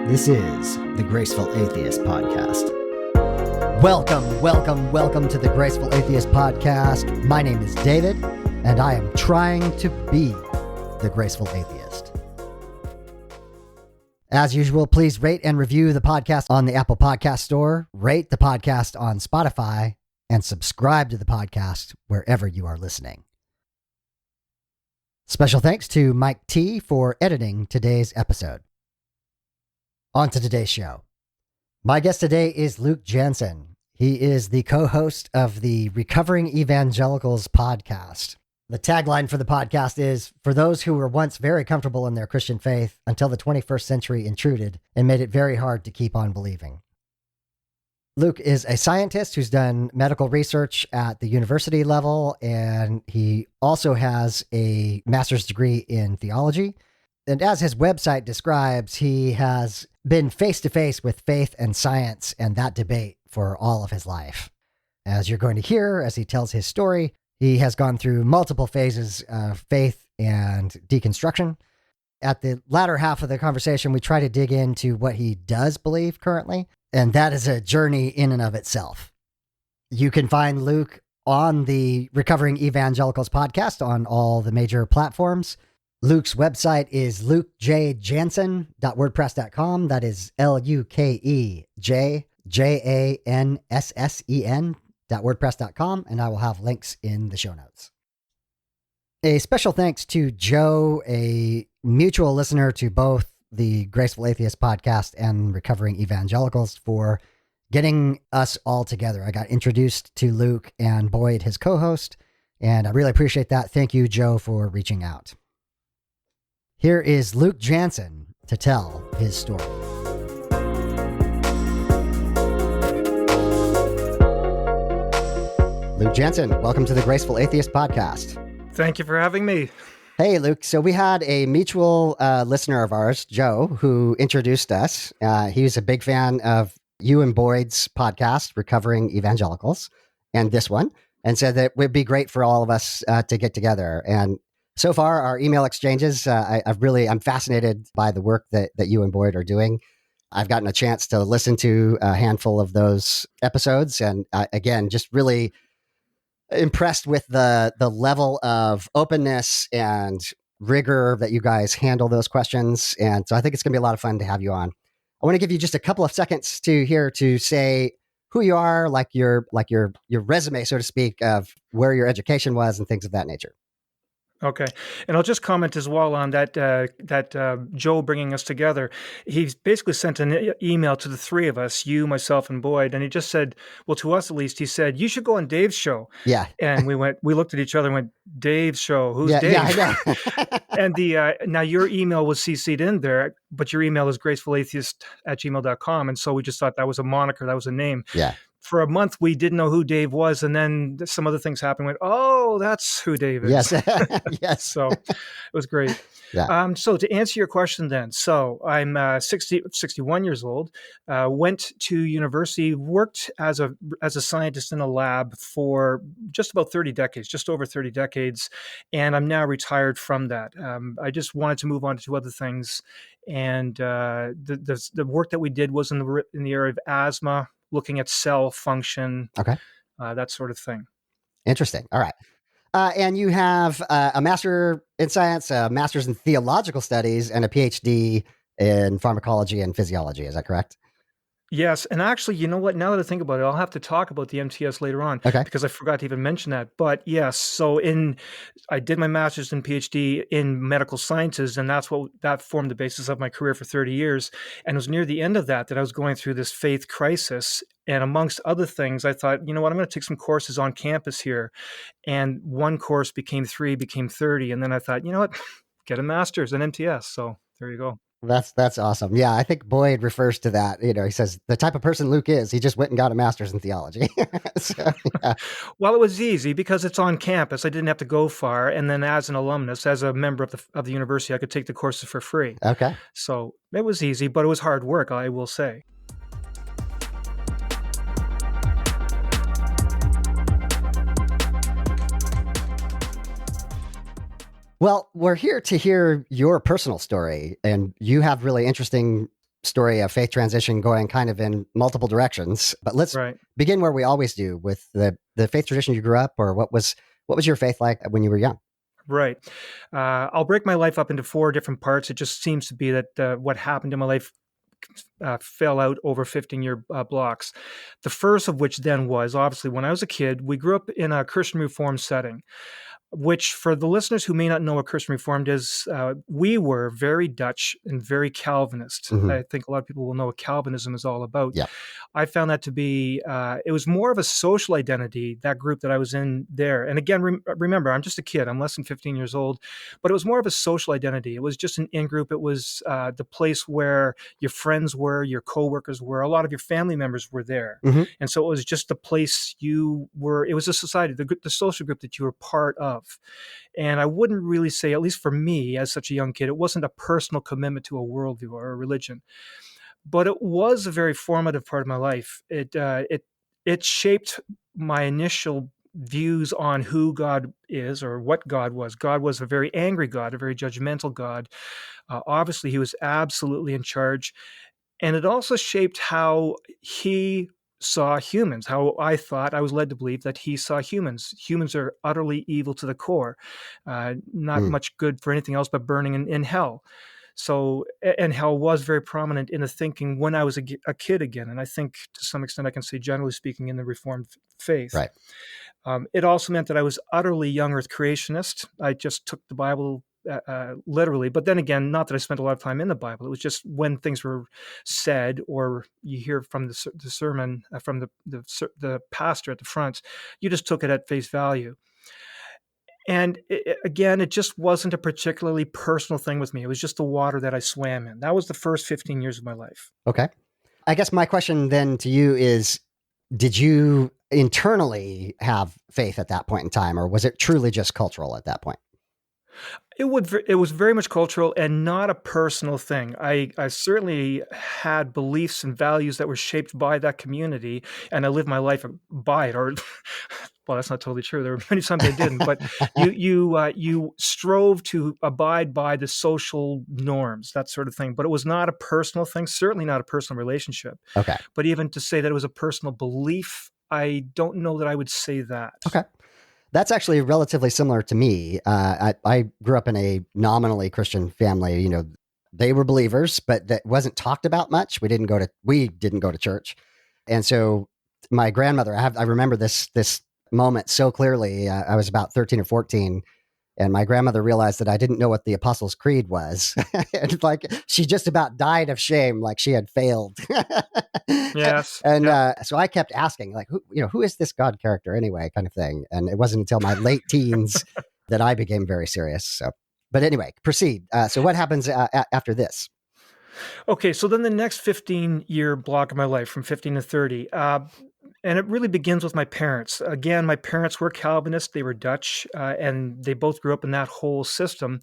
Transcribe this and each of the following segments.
This is the Graceful Atheist Podcast. Welcome to the Graceful Atheist Podcast. My name is David, and I am trying to be the Graceful Atheist. As usual, please rate and review the podcast on the Apple Podcast Store, rate the podcast on Spotify, and subscribe to the podcast wherever you are listening. Special thanks to Mike T for editing today's episode. On to today's show. My guest today is Luke Janssen. He is the co-host of the Recovering Evangelicals podcast. The tagline for the podcast is, for those who were once very comfortable in their Christian faith until the 21st century intruded and made it very hard to keep on believing. Luke is a scientist who's done medical research at the university level, and he also has a master's degree in theology. And as his website describes, he has been face-to-face with faith and science and that debate for all of his life. As you're going to hear as he tells his story, he has gone through multiple phases of faith and deconstruction. At the latter half of the conversation, we try to dig into what he does believe currently, and that is a journey in and of itself. You can find Luke on the Recovering Evangelicals podcast on all the major platforms. Luke's website is lukejjanssen.wordpress.com. That is LUKEJJANSSEN.wordpress.com, and I will have links in the show notes. A special thanks to Joe, a mutual listener to both the Graceful Atheist podcast and Recovering Evangelicals, for getting us all together. I got introduced to Luke and Boyd, his co-host, and I really appreciate that. Thank you, Joe, for reaching out. Here is Luke Janssen to tell his story. Luke Janssen, welcome to the Graceful Atheist Podcast. Thank you for having me. Hey, Luke. So we had a mutual listener of ours, Joe, who introduced us. He was a big fan of you and Boyd's podcast, Recovering Evangelicals, and this one, and said that it would be great for all of us to get together. And so far, our email exchanges, I'm fascinated by the work that you and Boyd are doing. I've gotten a chance to listen to a handful of those episodes, and again, just really impressed with the level of openness and rigor that you guys handle those questions. And so I think it's going to be a lot of fun to have you on. I want to give you just a couple of seconds to say who you are, like your resume, so to speak, of where your education was and things of that nature. Okay. And I'll just comment as well on that Joe bringing us together. He's basically sent an email to the three of us, you, myself, and Boyd. And he just said, well, to us at least, he said, you should go on Dave's show. Yeah. And we looked at each other and went, Dave's show? Who's Dave? Yeah, I know. And now your email was CC'd in there, but your email is gracefulatheist@gmail.com. And so we just thought that was a moniker, that was a name. Yeah. For a month, we didn't know who Dave was, and then some other things happened. Went, oh, that's who Dave is. Yes, yes. So it was great. Yeah. So to answer your question, then, so I'm 61 years old. Went to university, worked as a scientist in a lab for just about 30 decades, just over 30 decades, and I'm now retired from that. I just wanted to move on to other things, and the work that we did was in the area of asthma, looking at cell function, that sort of thing. Interesting. All right. And you have a master in science, a master's in theological studies, and a PhD in pharmacology and physiology. Is that correct? Yes. And actually, you know what? Now that I think about it, I'll have to talk about the MTS later on because I forgot to even mention that. But yes, so I did my master's and PhD in medical sciences, and that formed the basis of my career for 30 years. And it was near the end of that I was going through this faith crisis. And amongst other things, I thought, you know what, I'm going to take some courses on campus here. And one course became 3, became 30. And then I thought, you know what, get a master's in MTS. So there you go. That's awesome. Yeah, I think Boyd refers to that. You know, he says the type of person Luke is, he just went and got a master's in theology. So, yeah. Well, it was easy because it's on campus. I didn't have to go far. And then as an alumnus, as a member of the university, I could take the courses for free. Okay. So it was easy, but it was hard work, I will say. Well, we're here to hear your personal story, and you have really interesting story of faith transition going kind of in multiple directions. But let's Right. begin where we always do with the faith tradition you grew up, or what was your faith like when you were young? Right. I'll break my life up into four different parts. It just seems to be that what happened in my life fell out over 15-year blocks. The first of which then was obviously when I was a kid, we grew up in a Christian Reformed setting, which for the listeners who may not know what Christian Reformed is, we were very Dutch and very Calvinist. Hmm. I think a lot of people will know what Calvinism is all about. Yeah. I found that to be, it was more of a social identity, that group that I was in there. And again, remember, I'm just a kid. I'm less than 15 years old, but it was more of a social identity. It was just an in-group. It was the place where your friends were, your coworkers were, a lot of your family members were there. Hmm. And so it was just the place you were, it was a society, the social group that you were part of. And I wouldn't really say, at least for me as such a young kid, it wasn't a personal commitment to a worldview or a religion, but it was a very formative part of my life. It shaped my initial views on who God is or what God was. God was a very angry God, a very judgmental God. Obviously, He was absolutely in charge, and it also shaped how He saw humans. How I was led to believe that He saw humans. Humans are utterly evil to the core, not Mm. much good for anything else but burning in hell. So, and hell was very prominent in the thinking when I was a kid again. And I think to some extent, I can say, generally speaking, in the Reformed faith. Right. It also meant that I was utterly young earth creationist. I just took the Bible literally. But then again, not that I spent a lot of time in the Bible. It was just when things were said, or you hear from the sermon from the pastor at the front, you just took it at face value. And again, it just wasn't a particularly personal thing with me. It was just the water that I swam in. That was the first 15 years of my life. Okay. I guess my question then to you is, did you internally have faith at that point in time, or was it truly just cultural at that point? It was very much cultural and not a personal thing. I certainly had beliefs and values that were shaped by that community, and I lived my life by it. Or, well, that's not totally true. There were many times I didn't, but you strove to abide by the social norms, that sort of thing. But it was not a personal thing. Certainly not a personal relationship. Okay. But even to say that it was a personal belief, I don't know that I would say that. Okay. That's actually relatively similar to me. I grew up in a nominally Christian family. They were believers, but that wasn't talked about much. We didn't go to church, and so my grandmother. I remember this moment so clearly. I was about 13 or 14. And my grandmother realized that I didn't know what the Apostles' Creed was. And like she just about died of shame, like she had failed. Yes. And Yep. so I kept asking, like, who is this God character anyway, kind of thing. And it wasn't until my late teens that I became very serious. So, but anyway, proceed. So what happens after this? Okay, so then the next 15-year block of my life from 15 to 30, and it really begins with my parents. Again, my parents were Calvinists, they were Dutch, and they both grew up in that whole system.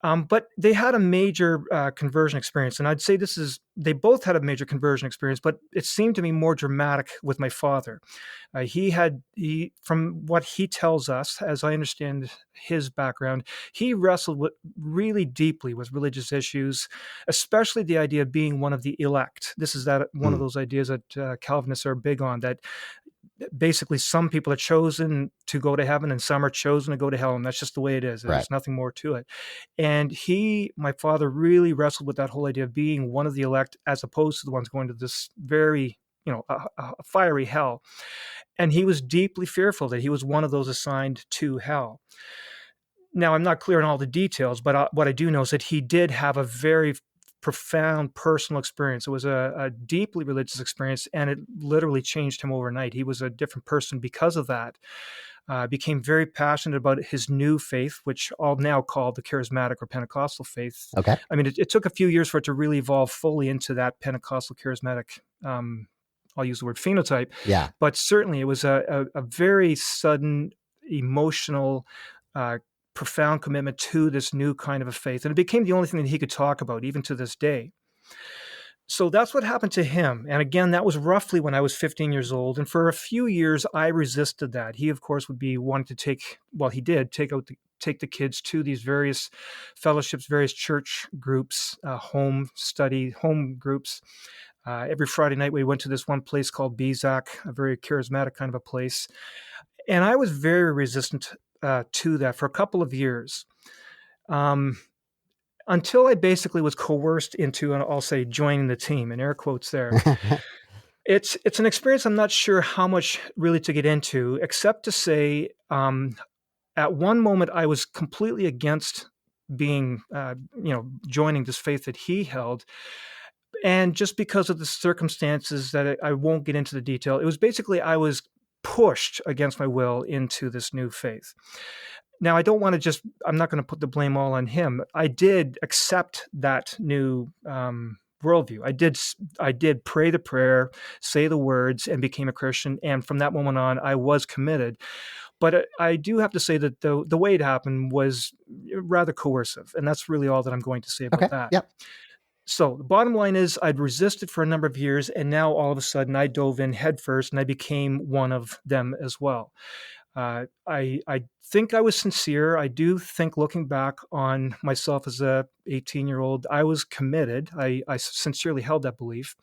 But they had a major conversion experience. And I'd say they both had a major conversion experience, but it seemed to me more dramatic with my father. From what he tells us, as I understand his background, he wrestled really deeply with religious issues, especially the idea of being one of the elect. This is that one of Mm, those ideas that Calvinists are big on, that basically some people are chosen to go to heaven and some are chosen to go to hell, and that's just the way it is. right. There's nothing more to it. And my father really wrestled with that whole idea of being one of the elect as opposed to the ones going to this very a fiery hell. And he was deeply fearful that he was one of those assigned to hell. Now, I'm not clear on all the details, but what I do know is that he did have a very profound personal experience. It was a deeply religious experience, and it literally changed him overnight. He was a different person because of that. Became very passionate about his new faith, which I'll now call the charismatic or Pentecostal faith. Okay. I mean, it took a few years for it to really evolve fully into that Pentecostal charismatic, I'll use the word phenotype, Yeah. but certainly it was a very sudden, emotional, uh, profound commitment to this new kind of a faith. And it became the only thing that he could talk about, even to this day. So that's what happened to him. And again, that was roughly when I was 15 years old. And for a few years, I resisted that. He, of course, would be wanting to he did take out take the kids to these various fellowships, various church groups, home groups. Every Friday night, we went to this one place called Bizak, a very charismatic kind of a place. And I was very resistant to that for a couple of years. Until I basically was coerced into, and I'll say, joining the team, in air quotes there. It's an experience I'm not sure how much really to get into, except to say, at one moment I was completely against being, joining this faith that he held. And just because of the circumstances that I won't get into the detail, it was basically I was pushed against my will into this new faith. Now, I'm not going to put the blame all on him. I did accept that new worldview. I did pray the prayer, say the words, and became a Christian. And from that moment on, I was committed. But I do have to say that the way it happened was rather coercive. And that's really all that I'm going to say about Okay. that. Yep. So the bottom line is I'd resisted for a number of years, and now all of a sudden I dove in headfirst and I became one of them as well. I think I was sincere. I do think, looking back on myself as a 18-year-old, I was committed. I sincerely held that belief,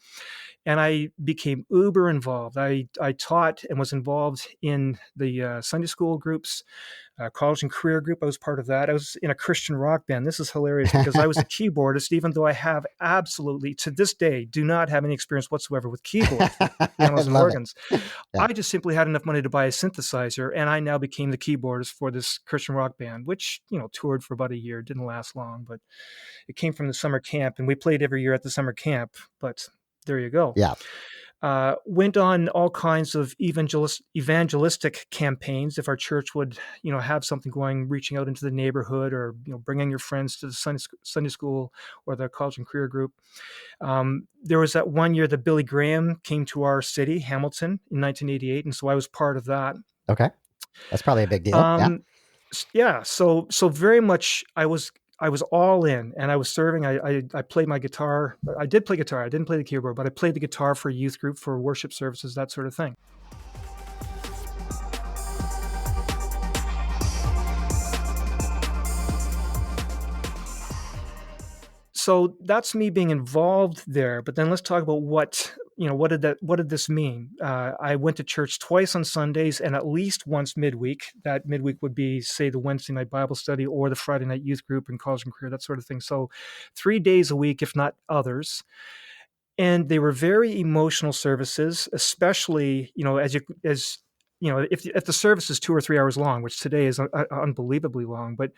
and I became uber involved. I taught and was involved in the Sunday school groups, college and career group. I was part of that. I was in a Christian rock band. This is hilarious because I was a keyboardist, even though I have absolutely, to this day, do not have any experience whatsoever with keyboards, pianos and organs. Yeah. I just simply had enough money to buy a synthesizer, and I now became the keyboardist for this Christian rock band, which, toured for about a year. Didn't last long, but it came from the summer camp, and we played every year at the summer camp. But there you go. Yeah. Went on all kinds of evangelistic campaigns. If our church would, have something going, reaching out into the neighborhood, or bringing your friends to the Sunday school or the college and career group. There was that one year that Billy Graham came to our city, Hamilton, in 1988, and so I was part of that. Okay, that's probably a big deal. Yeah. So very much I was all in, and I was serving. I played my guitar. I did play guitar. I didn't play the keyboard, but I played the guitar for a youth group, for worship services, that sort of thing. So that's me being involved there. But then let's talk about what did this mean? I went to church twice on Sundays and at least once midweek. That midweek would be, say, the Wednesday night Bible study or the Friday night youth group and college and career, that sort of thing. So 3 days a week, if not others. And they were very emotional services, especially, if the service is 2 or 3 hours long, which today is unbelievably long, but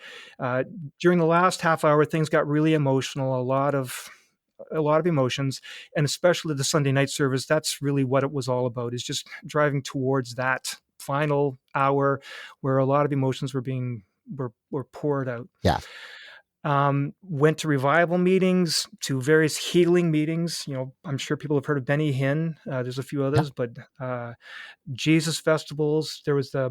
during the last half hour, things got really emotional, a lot of emotions, and especially the Sunday night service. That's really what it was all about, is just driving towards that final hour where a lot of emotions were poured out. Yeah. Went to revival meetings, to various healing meetings. I'm sure people have heard of Benny Hinn. There's a few others, but Jesus festivals. There was the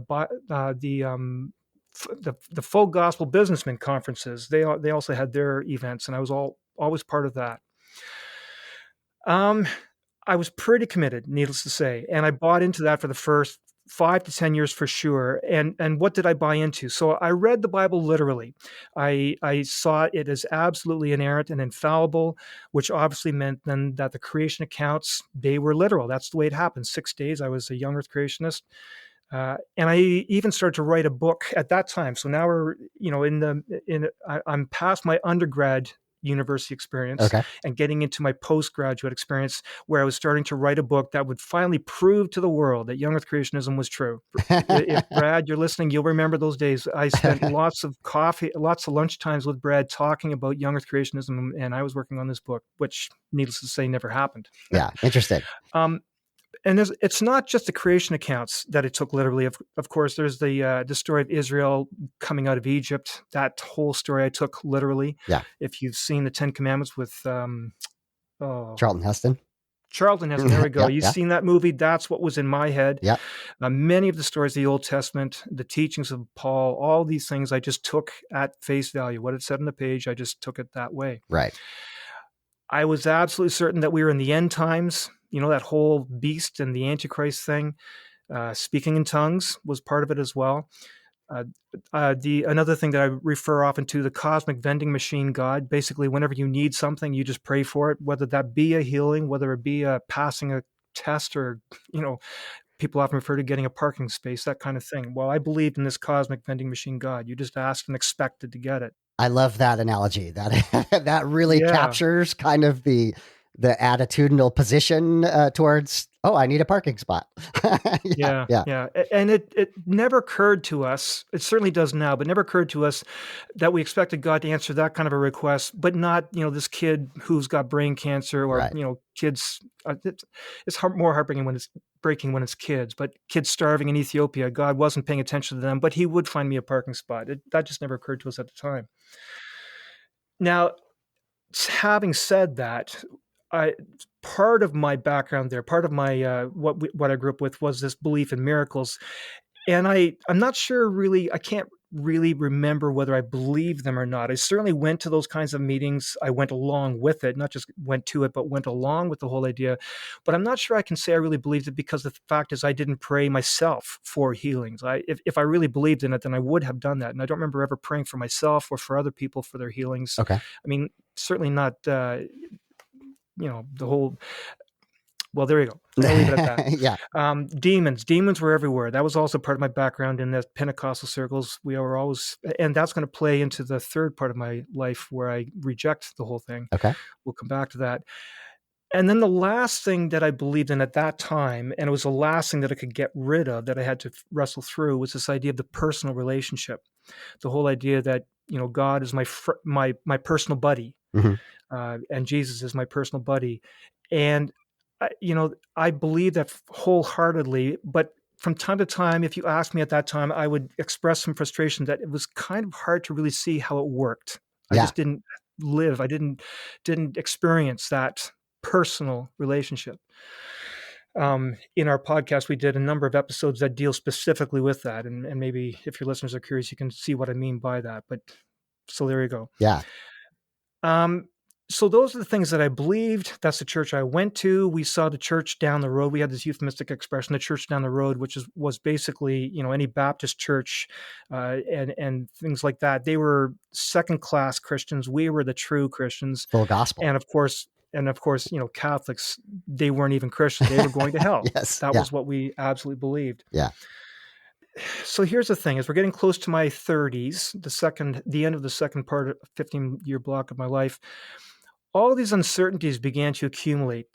Full Gospel Businessmen conferences. They also had their events, and I was always part of that. I was pretty committed, needless to say, and I bought into that for the first 5 to 10 years for sure. And what did I buy into? So I read the Bible literally. I saw it as absolutely inerrant and infallible, which obviously meant then that the creation accounts, they were literal. That's the way it happened. 6 days. I was a young Earth creationist. And I even started to write a book at that time. So now we're, I'm past my undergrad university experience and getting into my postgraduate experience, where I was starting to write a book that would finally prove to the world that young Earth creationism was true. If Brad, you're listening, you'll remember those days. I spent lots of lunch times with Brad talking about young Earth creationism, and I was working on this book, which, needless to say, never happened. Yeah, interesting. And it's not just the creation accounts that it took literally. Of course, there's the story of Israel coming out of Egypt. That whole story I took literally. Yeah. If you've seen the Ten Commandments with Charlton Heston. There we go. You've seen that movie? That's what was in my head. Yeah. Many of the stories of the Old Testament, the teachings of Paul, all these things I just took at face value. What it said on the page, I just took it that way. Right. I was absolutely certain that we were in the end times. That whole beast and the Antichrist thing. Speaking in tongues was part of it as well. Uh, the another thing that I refer often to, the cosmic vending machine God. Basically, whenever you need something, you just pray for it, whether that be a healing, whether it be a passing a test, or you know, people often refer to getting a parking space, that kind of thing. Well, I believed in this cosmic vending machine God. You just asked and expected to get it. I love that analogy. That that really Yeah, captures kind of the attitudinal position towards. Oh, I need a parking spot. Yeah, yeah, yeah. yeah. And it never occurred to us. It certainly does now, but never occurred to us that we expected God to answer that kind of a request, but not, this kid who's got brain cancer, or, Right. kids. It's more heartbreaking when it's breaking when it's kids, but kids starving in Ethiopia. God wasn't paying attention to them, but He would find me a parking spot. That just never occurred to us at the time. Now, having said that, I part of my background there, part of my what I grew up with was this belief in miracles. And I'm not sure really, I can't really remember whether I believed them or not. I certainly went to those kinds of meetings. I went along with it, not just went to it, but went along with the whole idea. But I'm not sure I can say I really believed it, because the fact is I didn't pray myself for healings. If I really believed in it, then I would have done that. And I don't remember ever praying for myself or for other people for their healings. Okay. I mean, certainly not, the whole, well, there you go. I'll leave it at that. Yeah. Demons were everywhere. That was also part of my background in the Pentecostal circles. We were always, and that's going to play into the third part of my life where I reject the whole thing. Okay. We'll come back to that. And then the last thing that I believed in at that time, and it was the last thing that I could get rid of, that I had to wrestle through, was this idea of the personal relationship. The whole idea that, God is my personal buddy, Hmm. and Jesus is my personal buddy. And I believe that wholeheartedly. But from time to time, if you asked me at that time, I would express some frustration that it was kind of hard to really see how it worked. I Yeah. just didn't live. I didn't experience that personal relationship. In our podcast, we did a number of episodes that deal specifically with that, and maybe if your listeners are curious, you can see what I mean by that. But so there you go. Yeah. Um, so those are the things that I believed. That's the church I went to. We saw the church down the road. We had this euphemistic expression, the church down the road, which was basically, any Baptist church, and things like that. They were second class Christians. We were the true Christians, Full gospel. and of course, Catholics. They weren't even Christians. They were going to hell. Yes. That Yeah. was what we absolutely believed. Yeah. So here's the thing: as we're getting close to my 30s, the end of the second part of 15-year block of my life, all these uncertainties began to accumulate.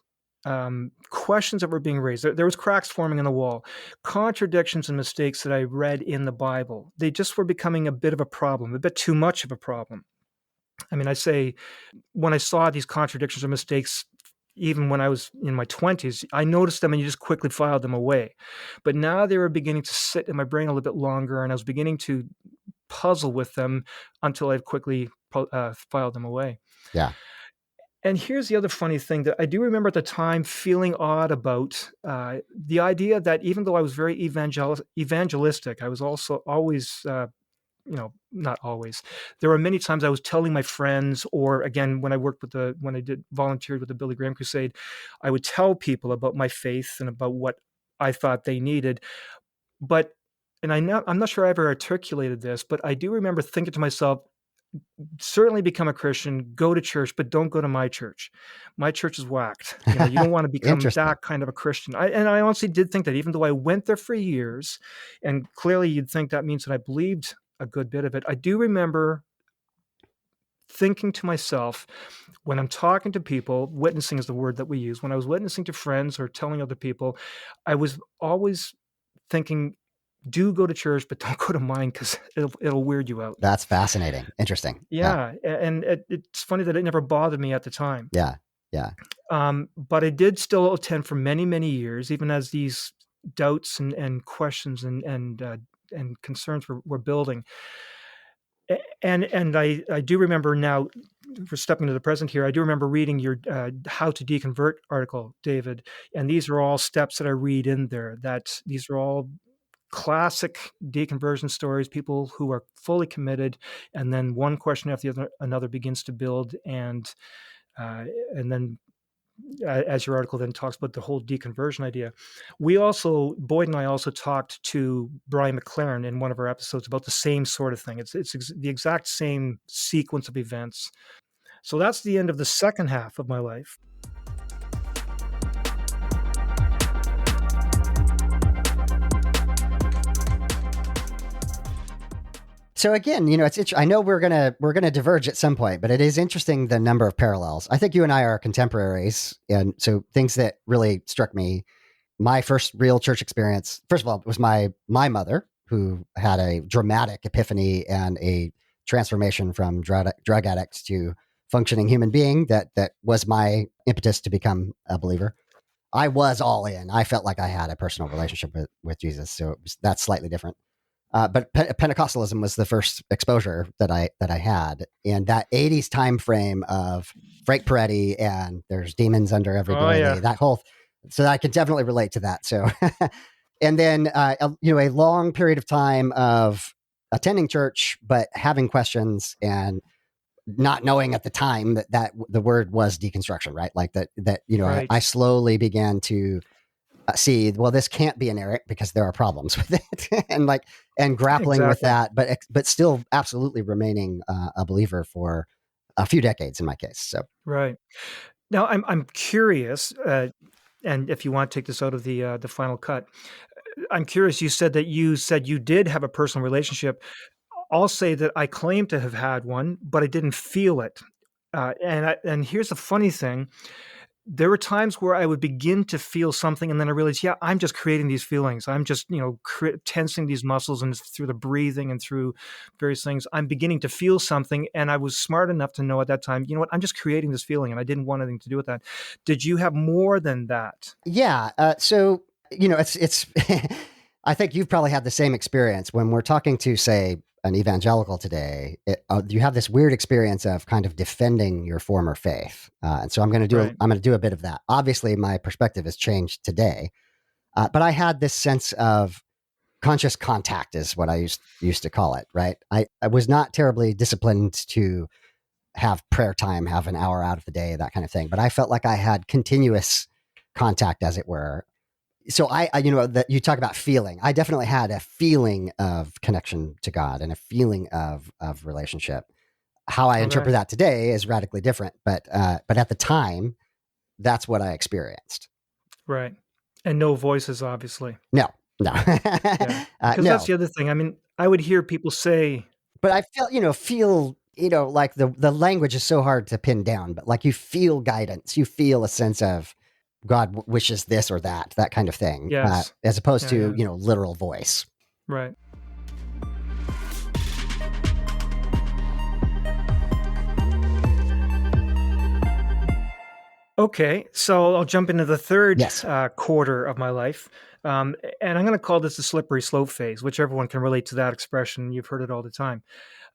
Questions that were being raised. There was cracks forming in the wall, contradictions and mistakes that I read in the Bible. They just were becoming a bit of a problem, a bit too much of a problem. I mean, I say, when I saw these contradictions or mistakes, even when I was in my 20s, I noticed them and you just quickly filed them away. But now they were beginning to sit in my brain a little bit longer, and I was beginning to puzzle with them until I quickly filed them away. Yeah. And here's the other funny thing that I do remember at the time feeling odd about, the idea that even though I was very evangelistic, I was also always, not always. There were many times I was telling my friends, or again, when I did volunteered with the Billy Graham Crusade, I would tell people about my faith and about what I thought they needed. But, and I'm not sure I ever articulated this, but I do remember thinking to myself, certainly become a Christian, go to church, but don't go to my church. My church is whacked. You don't want to become Interesting. that kind of a Christian. I honestly did think that, even though I went there for years, and clearly you'd think that means that I believed a good bit of it. I do remember thinking to myself, when I'm talking to people, witnessing is the word that we use. When I was witnessing to friends or telling other people, I was always thinking, do go to church, but don't go to mine, because it'll weird you out. That's fascinating. Interesting. Yeah. Yeah, and it's funny that it never bothered me at the time. Yeah. Yeah. But I did still attend for many, many years, even as these doubts and questions and concerns were building. And I do remember now, for stepping to the present here, I do remember reading your "How to Deconvert" article, David, and these are all steps that I read in there. That these are all classic deconversion stories, people who are fully committed, and then one question after the other, another begins to build, and then as your article then talks about the whole deconversion idea. Boyd and I also talked to Brian McLaren in one of our episodes about the same sort of thing. It's the exact same sequence of events. So that's the end of the second half of my life. So again, I know we're gonna diverge at some point, but it is interesting the number of parallels. I think you and I are contemporaries, and so things that really struck me. My first real church experience, first of all, was my mother, who had a dramatic epiphany and a transformation from drug addict to functioning human being. That was my impetus to become a believer. I was all in. I felt like I had a personal relationship with Jesus, so that's slightly different. But Pentecostalism was the first exposure that I had, and that '80s time frame of Frank Peretti and there's demons under every Oh doily. yeah, That whole, so I can definitely relate to that. So, and then a long period of time of attending church, but having questions and not knowing at the time that the word was deconstruction, right? Like that right, I slowly began to see, well, this can't be inerrant because there are problems with it, and grappling with exactly, that, but still absolutely remaining a believer for a few decades in my case. So right. Now I'm curious, and if you want to take this out of the final cut, I'm curious. You said you did have a personal relationship. I'll say that I claim to have had one, but I didn't feel it. And here's the funny thing: there were times where I would begin to feel something, and then I realized, yeah, I'm just creating these feelings. I'm just, tensing these muscles, and through the breathing and through various things, I'm beginning to feel something. And I was smart enough to know at that time, you know what, I'm just creating this feeling, and I didn't want anything to do with that. Did you have more than that? yeah, so it's I think you've probably had the same experience when we're talking to, say, an evangelical today. You have this weird experience of kind of defending your former faith, and so Right, I'm going to do a bit of that. Obviously, my perspective has changed today, but I had this sense of conscious contact is what I used to call it, right? I was not terribly disciplined to have prayer time, have an hour out of the day, that kind of thing. But I felt like I had continuous contact, as it were. So that you talk about feeling. I definitely had a feeling of connection to God and a feeling of relationship. How I okay, interpret that today is radically different, but at the time, that's what I experienced. right. And no voices, obviously. No, no, Yeah, because that's no. the other thing. I mean, I would hear people say, But I feel like the language is so hard to pin down, but like you feel guidance, you feel a sense of God wishes this or that kind of thing, yes, as opposed yeah, to yeah, literal voice. right. Okay, so I'll jump into the third Yes, quarter of my life. And I'm going to call this the slippery slope phase, which everyone can relate to that expression. You've heard it all the time.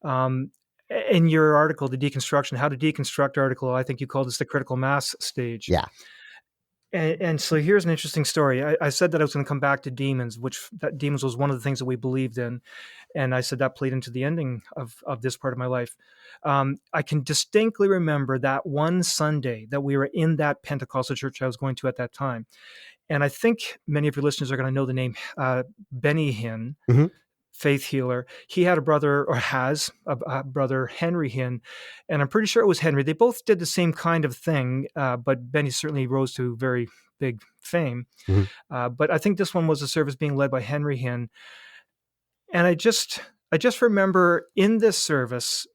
Um, in your article, The Deconstruction, How to Deconstruct article, I think you called this the critical mass stage. yeah, And so here's an interesting story. I said that I was going to come back to demons, which that demons was one of the things that we believed in. And I said that played into the ending of this part of my life. I can distinctly remember that one Sunday that we were in that Pentecostal church I was going to at that time. And I think many of your listeners are going to know the name Benny Hinn, hmm faith healer. He had a brother, or has a brother, Henry Hinn, and I'm pretty sure it was Henry. They both did the same kind of thing, but Benny certainly rose to very big fame. hmm But I think this one was a service being led by Henry Hinn, and I just remember in this service,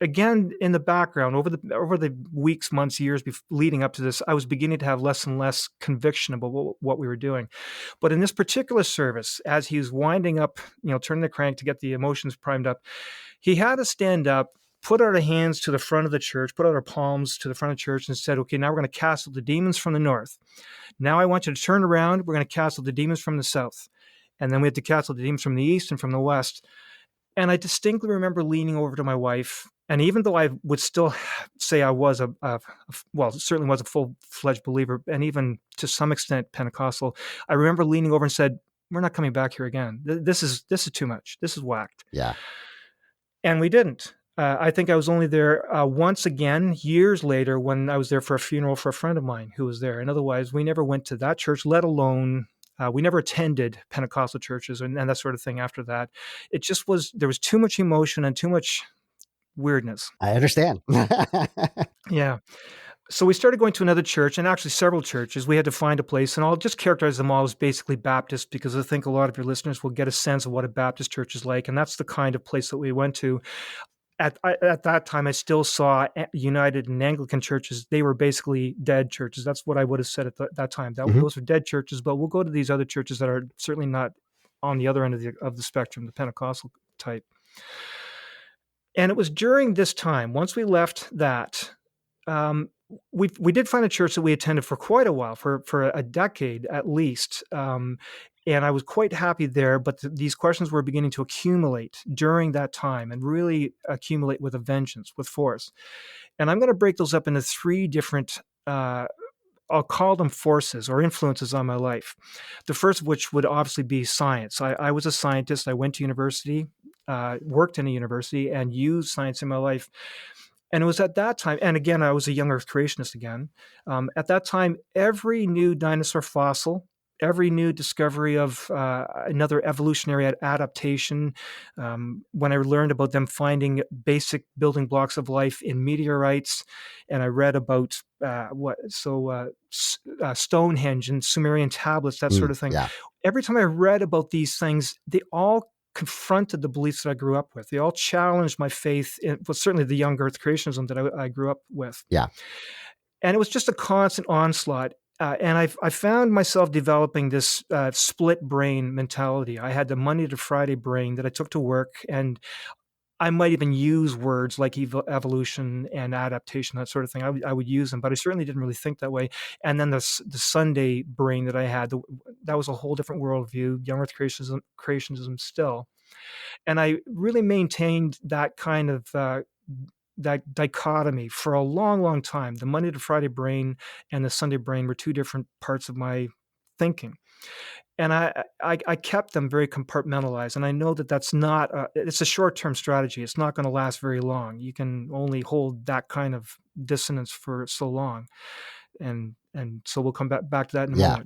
again in the background, over the weeks, months, years leading up to this, I was beginning to have less and less conviction about what we were doing. But in this particular service, as he was winding up, turning the crank to get the emotions primed up, he had us stand up, put out our hands to the front of the church, put out our palms to the front of the church, and said, okay, now we're going to cast out the demons from the north. Now I want you to turn around. We're going to cast out the demons from the south. And then we had to cast out the demons from the east and from the west. And I distinctly remember leaning over to my wife. And even though I would still say I was well, certainly was a full-fledged believer, and even to some extent Pentecostal, I remember leaning over and said, "We're not coming back here again. This is too much. This is whacked." yeah, And we didn't. I think I was only there once again years later when I was there for a funeral for a friend of mine who was there. And otherwise, we never went to that church, let alone we never attended Pentecostal churches and that sort of thing after that. It just was, there was too much emotion and too much weirdness. I understand. Yeah. So we started going to another church and actually several churches. We had to find a place, and I'll just characterize them all as basically Baptist because I think a lot of your listeners will get a sense of what a Baptist church is like. And that's the kind of place that we went to. At that time, I still saw United and Anglican churches. They were basically dead churches. That's what I would have said at that time. Mhm. Those are dead churches, but we'll go to these other churches that are certainly not on the other end of the spectrum, the Pentecostal type. And it was during this time, once we left that, um, we did find a church that we attended for quite a while, for a decade at least. And I was quite happy there, but these questions were beginning to accumulate during that time and really accumulate with a vengeance, with force. And I'm going to break those up into three different, I'll call them forces or influences on my life. The first of which would obviously be science. I was a scientist. I went to university, worked in a university, and used science in my life. And it was at that time, and again, I was a young Earth creationist again. At that time, every new dinosaur fossil, every new discovery of another evolutionary adaptation, when I learned about them finding basic building blocks of life in meteorites, and I read about Stonehenge and Sumerian tablets, that sort of thing. Yeah. Every time I read about these things, they all confronted the beliefs that I grew up with. They all challenged my faith in, well, certainly the young Earth creationism that I grew up with. Yeah. And it was just a constant onslaught. And I found myself developing this split brain mentality. I had the Monday to Friday brain that I took to work, and I might even use words like evolution and adaptation, that sort of thing. I would use them, but I certainly didn't really think that way. And then the Sunday brain that I had, that was a whole different worldview, young Earth creationism still. And I really maintained that kind of that dichotomy for a long, long time. The Monday to Friday brain and the Sunday brain were two different parts of my thinking. And I kept them very compartmentalized. And I know that that's not, it's a short term strategy. It's not going to last very long. You can only hold that kind of dissonance for so long. And so we'll come back to that in a Yeah.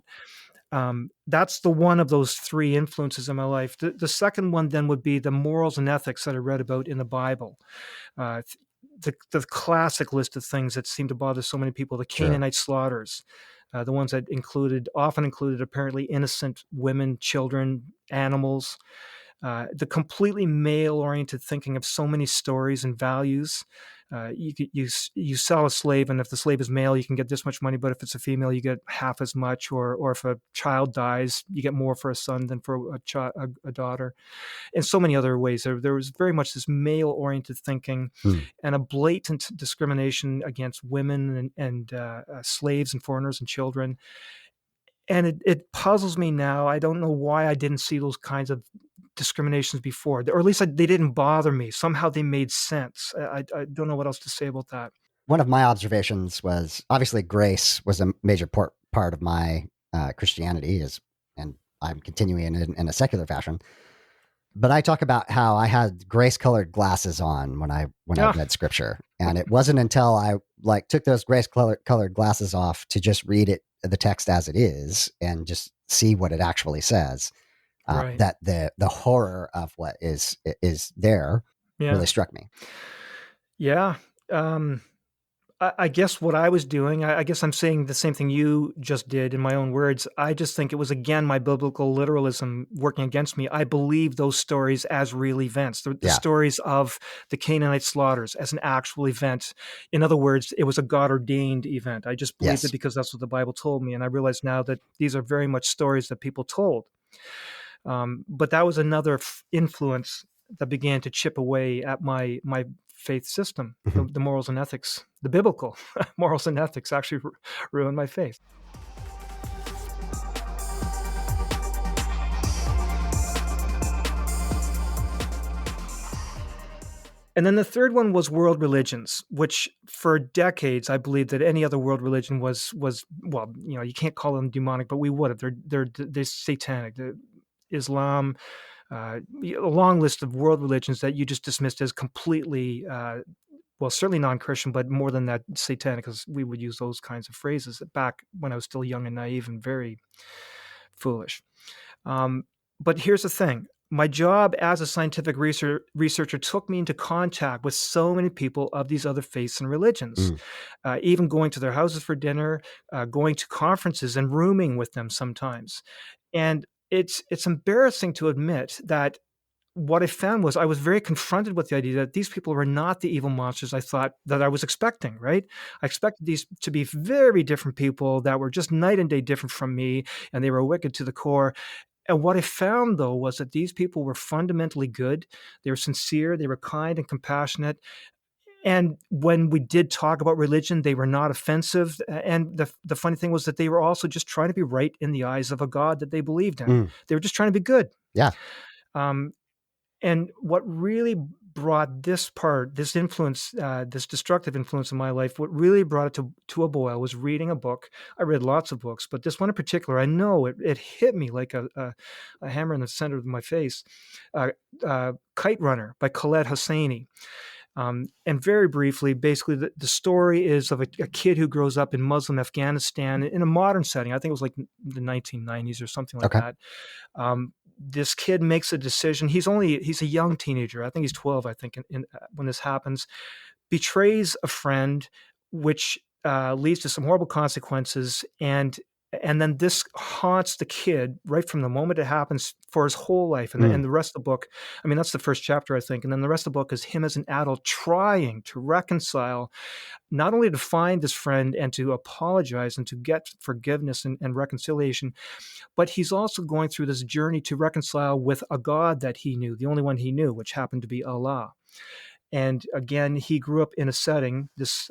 moment. That's the one of those three influences in my life. The second one then would be the morals and ethics that I read about in the Bible. The classic list of things that seem to bother so many people: the Sure. Canaanite slaughters, the ones that often included apparently innocent women, children, animals, the completely male-oriented thinking of so many stories and values. You sell a slave, and if the slave is male, you can get this much money, but if it's a female, you get half as much. Or if a child dies, you get more for a son than for a daughter. And so many other ways. There was very much this male-oriented thinking and a blatant discrimination against women and slaves and foreigners and children. And it puzzles me now. I don't know why I didn't see those kinds of discriminations before, or at least they didn't bother me. Somehow they made sense. I don't know what else to say about that. One of my observations was obviously grace was a major part of my Christianity, and I'm continuing in a secular fashion. But I talk about how I had grace-colored glasses on when I read scripture, and it wasn't until I took those grace-colored glasses off to just read the text as it is and just see what it actually says, Right. that the horror of what is there really struck me. Yeah. I guess what I was doing, I guess I'm saying the same thing you just did in my own words. I just think it was, again, my biblical literalism working against me. I believe those stories as real events, the stories of the Canaanite slaughters as an actual event. In other words, it was a God-ordained event. I just believed it because that's what the Bible told me. And I realize now that these are very much stories that people told. But that was another influence that began to chip away at my faith system. The morals and ethics, the biblical morals and ethics, actually ruined my faith. And then the third one was world religions, which for decades I believed that any other world religion was well, you can't call them demonic, but we would have. They're satanic. Islam, a long list of world religions that you just dismissed as completely, well, certainly non-Christian, but more than that, satanic, because we would use those kinds of phrases back when I was still young and naive and very foolish. Um, but here's the thing. My job as a scientific researcher took me into contact with so many people of these other faiths and religions, Mm. even going to their houses for dinner, going to conferences and rooming with them sometimes. And it's embarrassing to admit that what I found was I was very confronted with the idea that these people were not the evil monsters I thought that I was expecting, right? I expected these to be very different people that were just night and day different from me, and they were wicked to the core. And what I found, though, was that these people were fundamentally good. They were sincere, they were kind and compassionate. And when we did talk about religion, they were not offensive. And the funny thing was that they were also just trying to be right in the eyes of a God that they believed in. Mm. They were just trying to be good. Yeah. Um, and what really brought this influence, this destructive influence in my life, what really brought it to a boil was reading a book. I read lots of books, but this one in particular, I know it hit me like a hammer in the center of my face. Uh, Kite Runner by Khaled Hosseini. And very briefly, basically, the story is of a kid who grows up in Muslim Afghanistan in a modern setting. I think it was like the 1990s or something like Okay. that. This kid makes a decision. He's a young teenager. I think he's 12. I think when this happens, betrays a friend, which leads to some horrible consequences. And then this haunts the kid right from the moment it happens for his whole life. Mm. And the rest of the book, I mean, that's the first chapter, I think. And then the rest of the book is him as an adult trying to reconcile, not only to find this friend and to apologize and to get forgiveness and reconciliation, but he's also going through this journey to reconcile with a God that he knew, the only one he knew, which happened to be Allah. And again, he grew up in a setting, this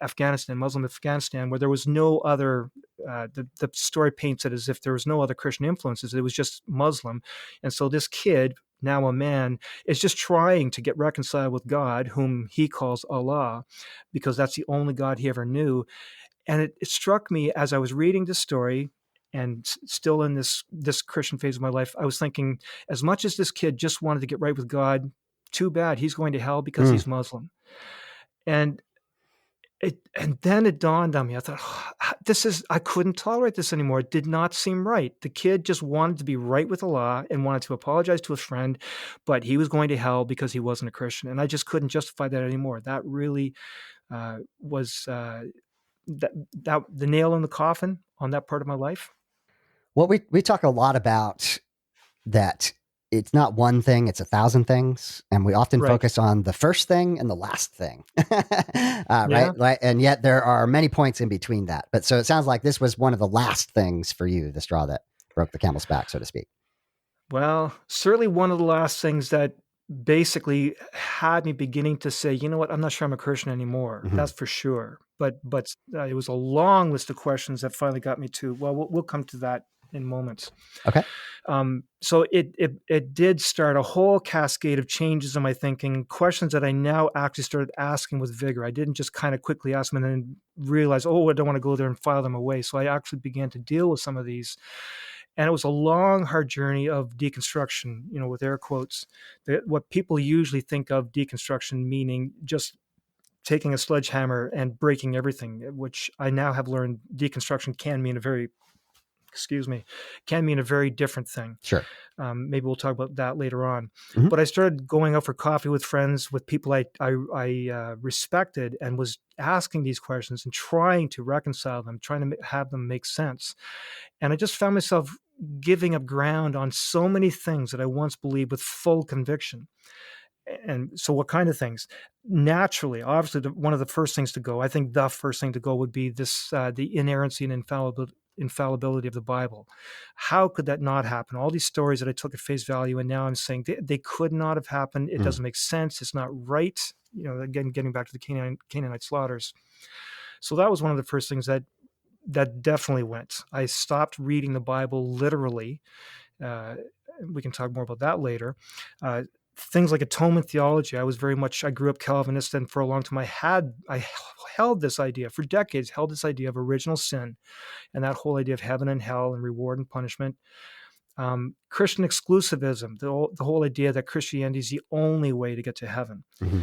Afghanistan, Muslim Afghanistan, where there was no other. The story paints it as if there was no other Christian influences. It was just Muslim, and so this kid, now a man, is just trying to get reconciled with God, whom he calls Allah, because that's the only God he ever knew. And it struck me as I was reading this story and still in this Christian phase of my life, I was thinking, as much as this kid just wanted to get right with God, too bad he's going to hell because Mm. he's Muslim. And then it dawned on me. I thought, I couldn't tolerate this anymore. It did not seem right. The kid just wanted to be right with Allah and wanted to apologize to his friend, but he was going to hell because he wasn't a Christian. And I just couldn't justify that anymore. That really was that the nail in the coffin on that part of my life. Well, we talk a lot about that it's not one thing, it's 1,000 things. And we often Right. focus on the first thing and the last thing. Yeah. Right. And yet there are many points in between that. But so it sounds like this was one of the last things for you, the straw that broke the camel's back, so to speak. Well, certainly one of the last things that basically had me beginning to say, you know what, I'm not sure I'm a Christian anymore. Hmm. That's for sure. But it was a long list of questions that finally got me to. Well, we'll come to that in moments. Okay. So it did start a whole cascade of changes in my thinking, questions that I now actually started asking with vigor. I didn't just kind of quickly ask them and then realize, oh, I don't want to go there and file them away. So I actually began to deal with some of these. And it was a long, hard journey of deconstruction, with air quotes. What people usually think of deconstruction meaning just taking a sledgehammer and breaking everything, which I now have learned deconstruction can mean a very different thing. Sure. Maybe we'll talk about that later on. Hmm. But I started going out for coffee with friends, with people I respected, and was asking these questions and trying to reconcile them, trying to have them make sense. And I just found myself giving up ground on so many things that I once believed with full conviction. And so, what kind of things? Naturally, obviously, one of the first things to go, I think the first thing to go would be the inerrancy and infallibility of the Bible. How could that not happen? All these stories that I took at face value, and now I'm saying they could not have happened. It doesn't make sense. It's not right. Again, getting back to the Canaanite slaughters. So that was one of the first things that definitely went. I stopped reading the Bible literally. Uh, we can talk more about that later. Uh, Things like atonement theology. I grew up Calvinist, and for a long time I held this idea for decades, held this idea of original sin and that whole idea of heaven and hell and reward and punishment. Christian exclusivism, the whole idea that Christianity is the only way to get to heaven. Hmm.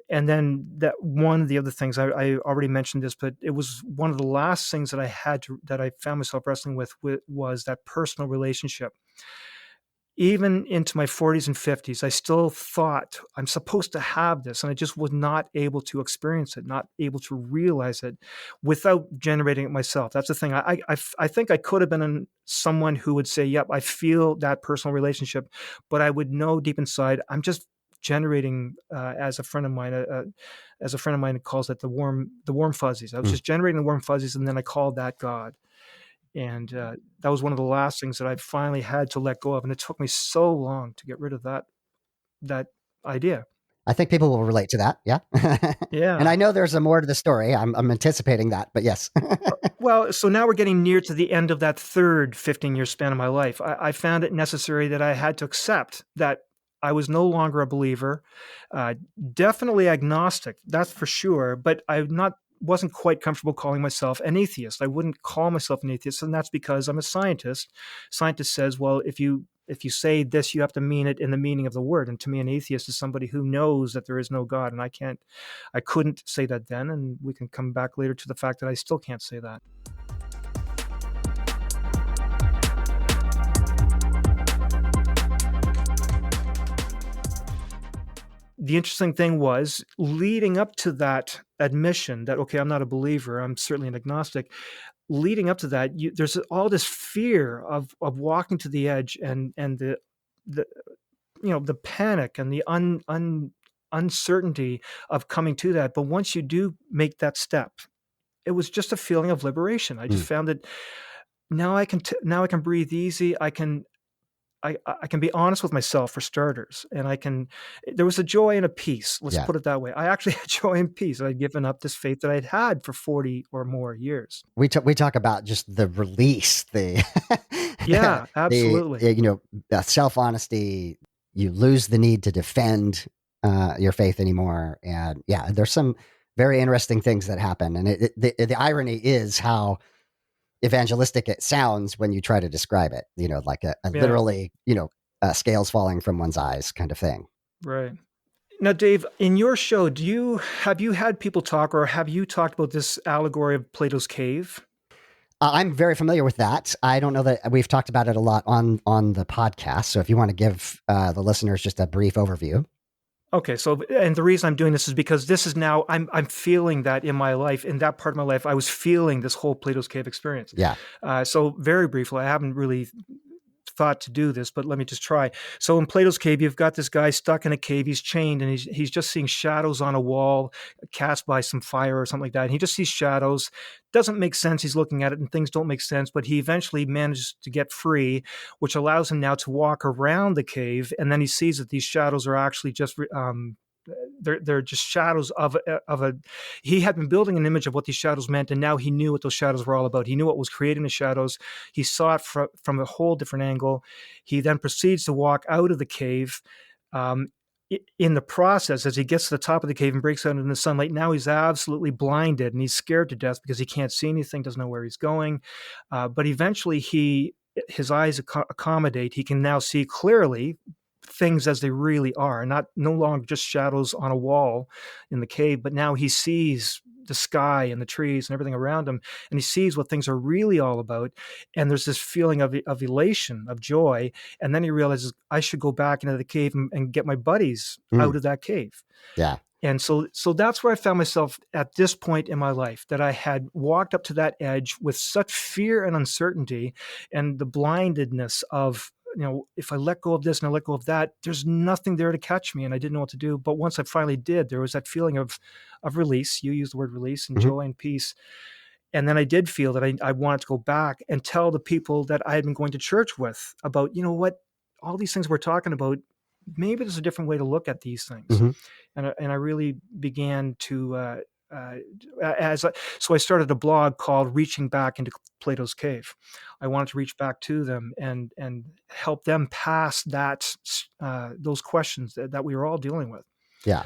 And then that one of the other things I already mentioned this, but it was one of the last things that I found myself wrestling with was that personal relationship. Even into my 40s and 50s, I still thought I'm supposed to have this, and I just was not able to experience it, not able to realize it without generating it myself. That's the thing. I think I could have been someone who would say, "Yep, I feel that personal relationship," but I would know deep inside I'm just generating, as a friend of mine calls it, the warm fuzzies. I was Mm. just generating the warm fuzzies, and then I called that God. And that was one of the last things that I finally had to let go of, and it took me so long to get rid of that idea. I think people will relate to that. Yeah. And Yeah. I know there's a more to the story. I'm anticipating that, but yes. Well, so now we're getting near to the end of that third 15-year span of my life. I found it necessary that I had to accept that I was no longer a believer, uh, definitely agnostic, that's for sure, but I wasn't quite comfortable calling myself an atheist. I wouldn't call myself an atheist, and that's because I'm a scientist. Scientist says, well, if you say this, you have to mean it in the meaning of the word. And to me, an atheist is somebody who knows that there is no God, and I couldn't say that then, and we can come back later to the fact that I still can't say that. The interesting thing was leading up to that admission that, okay, I'm not a believer, I'm certainly an agnostic. Leading up to that, there's all this fear of walking to the edge, and the the panic and the uncertainty of coming to that. But once you do make that step, it was just a feeling of liberation. I just Mm. found that now I can breathe easy. I can be honest with myself for starters, and there was a joy and a peace. Let's Yeah. put it that way. I actually had joy and peace. I'd given up this faith that I'd had for 40 or more years. We talk about just the release, the Yeah, the absolutely. self honesty. You lose the need to defend your faith anymore, and yeah, there's some very interesting things that happen. And the irony is how evangelistic it sounds when you try to describe it. Like a Yeah, literally, scales falling from one's eyes kind of thing. right. Now, Dave, in your show, have you had people talk, or have you talked about this allegory of Plato's cave? I'm very familiar with that. I don't know that we've talked about it a lot on the podcast. So if you want to give the listeners just a brief overview. Okay, so and the reason I'm doing this is because this is now I'm feeling that in my life, in that part of my life, I was feeling this whole Plato's cave experience. Yeah. So very briefly, I haven't really thought to do this, but let me just try. So in Plato's cave, you've got this guy stuck in a cave. He's chained, and he's just seeing shadows on a wall cast by some fire or something like that. And he just sees shadows. Doesn't make sense. He's looking at it, and things don't make sense. But he eventually manages to get free, which allows him now to walk around the cave. And then he sees that these shadows are actually just they're just shadows of a he had been building an image of what these shadows meant, and now he knew what those shadows were all about. He knew what was creating the shadows. He saw it from a whole different angle. He then proceeds to walk out of the cave. um, in the process, as he gets to the top of the cave and breaks out into the sunlight, now he's absolutely blinded and he's scared to death because he can't see anything, doesn't know where he's going. But eventually his eyes accommodate. He can now see clearly things as they really are, no longer just shadows on a wall in the cave, but now he sees the sky and the trees and everything around him, and he sees what things are really all about. And there's this feeling of elation, of joy. And then he realizes, I should go back into the cave and get my buddies Mm. out of that cave. Yeah. And so that's where I found myself at this point in my life, that I had walked up to that edge with such fear and uncertainty, and the blindedness of, if I let go of this and I let go of that, there's nothing there to catch me, and I didn't know what to do. But once I finally did, there was that feeling of release. You used the word release, and Hmm. joy and peace. And then I did feel that I wanted to go back and tell the people that I had been going to church with about, what, all these things we're talking about, maybe there's a different way to look at these things. Hmm. And I really began to uh, so I started a blog called Reaching Back into Plato's Cave. I wanted to reach back to them and help them pass those questions that we were all dealing with. Yeah.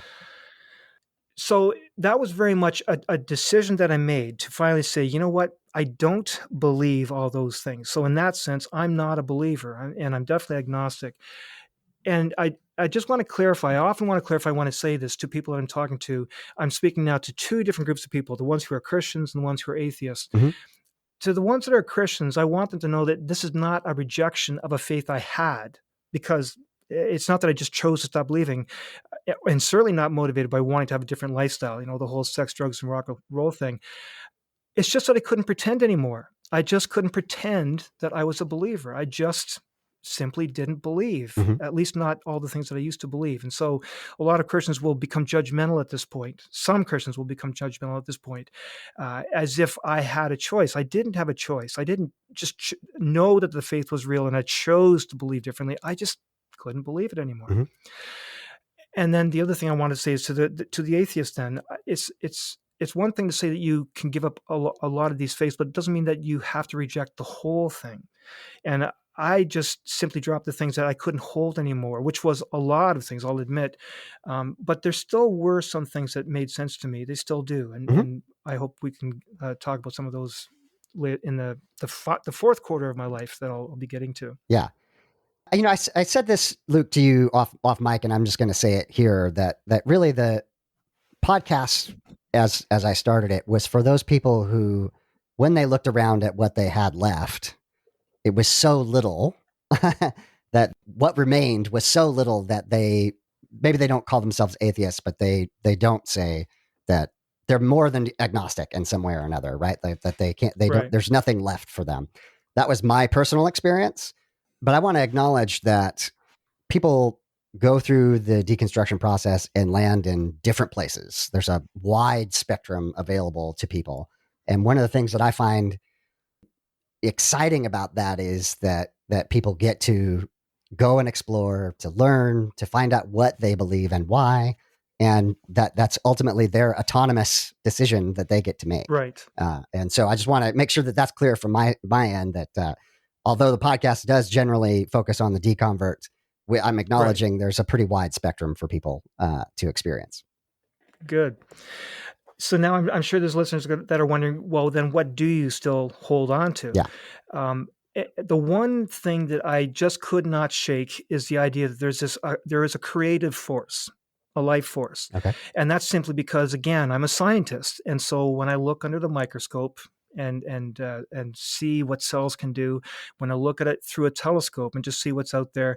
So that was very much a decision that I made to finally say, you know what? I don't believe all those things. So in that sense, I'm not a believer, and I'm definitely agnostic. And I just want to clarify. I often want to clarify when I say this to people that I'm talking to. I'm speaking now to two different groups of people: the ones who are Christians and the ones who are atheists. Hmm. To the ones that are Christians, I want them to know that this is not a rejection of a faith I had, because it's not that I just chose to stop believing, and certainly not motivated by wanting to have a different lifestyle, the whole sex, drugs, and rock and roll thing. It's just that I couldn't pretend anymore. I just couldn't pretend that I was a believer. I just simply didn't believe, Hmm. at least not all the things that I used to believe. And so a lot of Christians will become judgmental at this point. Some Christians will become judgmental at this point, as if I had a choice. I didn't have a choice. I didn't just know that the faith was real and I chose to believe differently. I just couldn't believe it anymore. Hmm. And then the other thing I want to say is to the atheist. Then it's one thing to say that you can give up a lot of these faiths, but it doesn't mean that you have to reject the whole thing. And I just simply dropped the things that I couldn't hold anymore, which was a lot of things, I'll admit. But there still were some things that made sense to me. They still do, and Hmm. and I hope we can talk about some of those in the fourth quarter of my life that I'll be getting to. Yeah. I said this, Luke, to you off mic, and I'm just going to say it here that really the podcast, as I started it, was for those people who, when they looked around at what they had left, it was so little that what remained was so little that maybe they don't call themselves atheists, but they don't say that they're more than agnostic in some way or another, right? That they don't, Right, there's nothing left for them. That was my personal experience. But I want to acknowledge that people go through the deconstruction process and land in different places. There's a wide spectrum available to people. And one of the things that I find exciting about that is that people get to go and explore, to learn, to find out what they believe and why, and that's ultimately their autonomous decision that they get to make. right, And so I just want to make sure that that's clear from my end that although the podcast does generally focus on the deconvert, I'm right. acknowledging there's a pretty wide spectrum for people to experience. Good. So now I'm sure there's listeners that are wondering, well, then what do you still hold on to? Yeah. Um, the one thing that I just could not shake is the idea that there is a creative force, a life force, Okay. and that's simply because, again, I'm a scientist, and so when I look under the microscope and see what cells can do, when I look at it through a telescope and just see what's out there,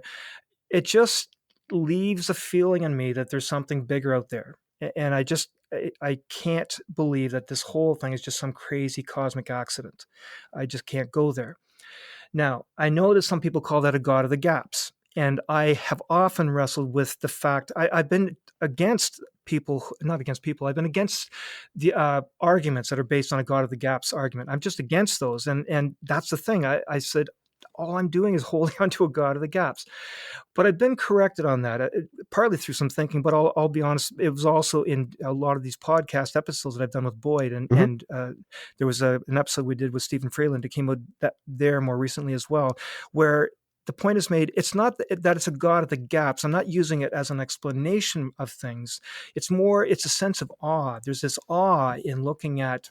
it just leaves a feeling in me that there's something bigger out there. And I can't believe that this whole thing is just some crazy cosmic accident. I just can't go there. Now, I know that some people call that a God of the gaps. And I have often wrestled with the fact I've been against people, not against people, I've been against the arguments that are based on a God of the gaps argument. I'm just against those. And that's the thing. I said, all I'm doing is holding on to a God of the gaps. But I've been corrected on that, partly through some thinking, but I'll be honest, it was also in a lot of these podcast episodes that I've done with Boyd. And, Hmm. and there was an episode we did with Stephen Freeland that came out there more recently as well, where the point is made. It's not that it's a God of the gaps. I'm not using it as an explanation of things. It's a sense of awe. There's this awe in looking at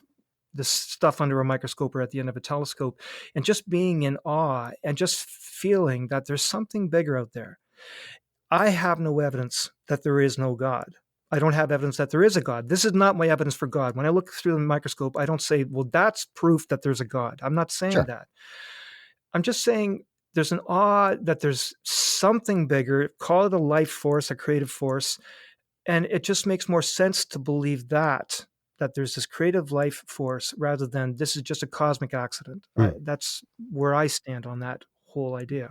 this stuff under a microscope or at the end of a telescope and just being in awe and just feeling that there's something bigger out there. I have no evidence that there is no God. I don't have evidence that there is a God. This is not my evidence for God. When I look through the microscope, I don't say, well, that's proof that there's a God. I'm not saying Sure. that. I'm just saying there's an awe that there's something bigger, call it a life force, a creative force, and it just makes more sense to believe that there's this creative life force rather than this is just a cosmic accident. Mm. That's where I stand on that whole idea.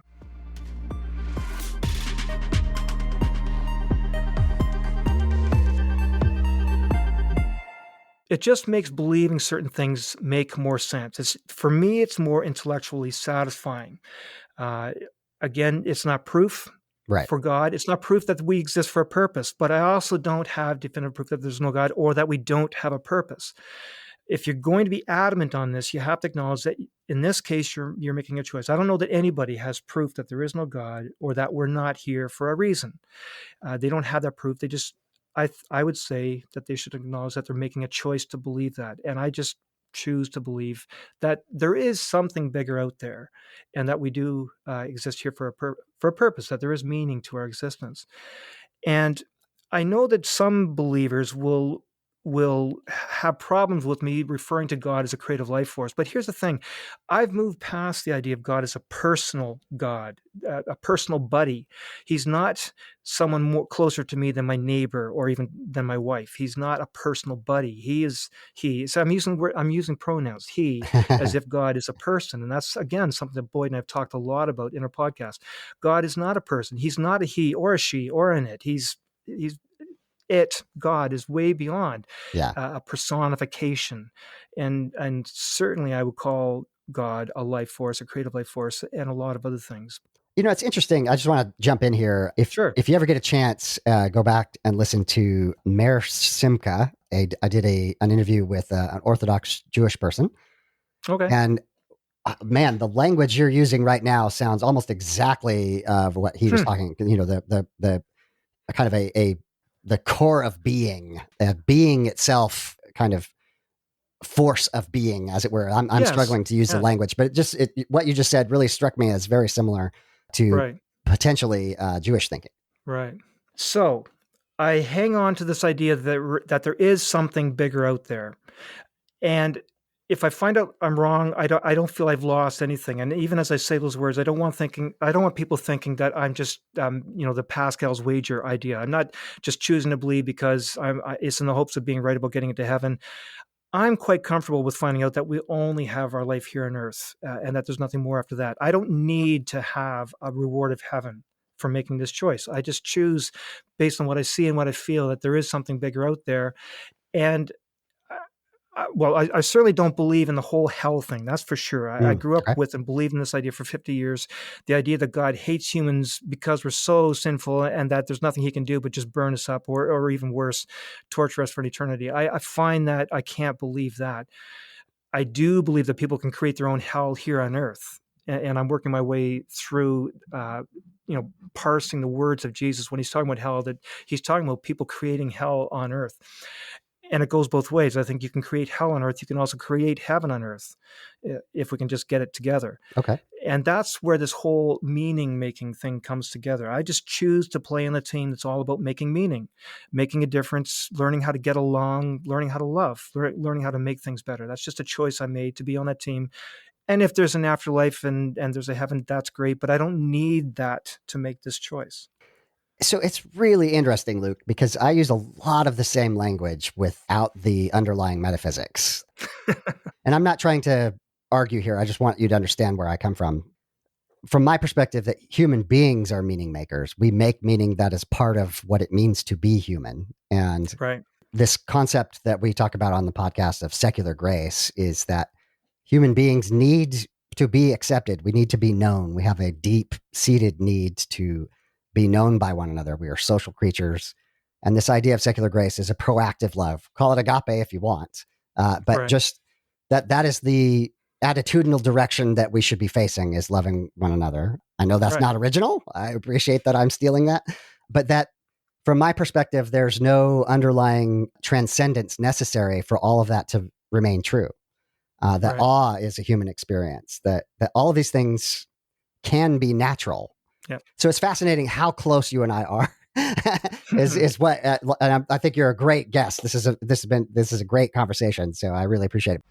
It just makes believing certain things make more sense. For me, it's more intellectually satisfying. Uh, Again, it's not proof Right. for God. It's not proof that we exist for a purpose, but I also don't have definitive proof that there's no God or that we don't have a purpose. If you're going to be adamant on this, you have to acknowledge that in this case, you're making a choice. I don't know that anybody has proof that there is no God or that we're not here for a reason. They don't have that proof. They just I would say that they should acknowledge that they're making a choice to believe that. And I just choose to believe that there is something bigger out there, and that we do exist here for for a purpose, that there is meaning to our existence. And I know that some believers will have problems with me referring to God as a creative life force. But here's the thing. I've moved past the idea of God as a personal God, a personal buddy. He's not someone more closer to me than my neighbor or even than my wife. He's not a personal buddy. He is he. So I'm using pronouns he, as if God is a person. And that's again something that Boyd and I've talked a lot about in our podcast. God is not a person. He's not a he or a she or an it. He's it. God is way beyond Yeah. a personification, and certainly I would call God a life force, a creative life force, and a lot of other things. It's interesting. I just want to jump in here. Sure. If you ever get a chance, go back and listen to Meir Simcha. I did an interview with an Orthodox Jewish person, Okay. and man, the language you're using right now sounds almost exactly of what he was Hmm. talking. The kind of a the core of being, being itself, kind of force of being, as it were. I'm Yes. struggling to use the Yes. language, but what you just said really struck me as very similar to Right. potentially Jewish thinking. Right. So I hang on to this idea that there is something bigger out there. And if I find out I'm wrong, I don't feel I've lost anything. And even as I say those words, I don't want people thinking that I'm just the Pascal's wager idea. I'm not just choosing to believe because it's in the hopes of being right about getting into heaven. I'm quite comfortable with finding out that we only have our life here on earth, and that there's nothing more after that. I don't need to have a reward of heaven for making this choice. I just choose based on what I see and what I feel that there is something bigger out there. And well, I certainly don't believe in the whole hell thing. That's for sure. I grew up Okay. with and believed in this idea for 50 years. The idea that God hates humans because we're so sinful and that there's nothing he can do but just burn us up or even worse, torture us for an eternity. I find that I can't believe that. I do believe that people can create their own hell here on earth. And I'm working my way through, parsing the words of Jesus when he's talking about hell, that he's talking about people creating hell on earth. And it goes both ways. I think you can create hell on earth. You can also create heaven on earth if we can just get it together. Okay. And that's where this whole meaning making thing comes together. I just choose to play on the team that's all about making meaning, making a difference, learning how to get along, learning how to love, learning how to make things better. That's just a choice I made to be on that team. And if there's an afterlife and there's a heaven, that's great. But I don't need that to make this choice. So it's really interesting, Luke, because I use a lot of the same language without the underlying metaphysics. And I'm not trying to argue here. I just want you to understand where I come from. From my perspective, that human beings are meaning makers. We make meaning that is part of what it means to be human. And Right. this concept that we talk about on the podcast of secular grace is that human beings need to be accepted. We need to be known. We have a deep seated need to be known by one another. We are social creatures. And this idea of secular grace is a proactive love. Call it agape if you want. But Right. just that is the attitudinal direction that we should be facing, is loving one another. I know that's Right. not original. I appreciate that I'm stealing that. But that, from my perspective, there's no underlying transcendence necessary for all of that to remain true. That Right. awe is a human experience, that all of these things can be natural. Yeah. So it's fascinating how close you and I are. is what, and I think you're a great guest. This is a great conversation. So I really appreciate it.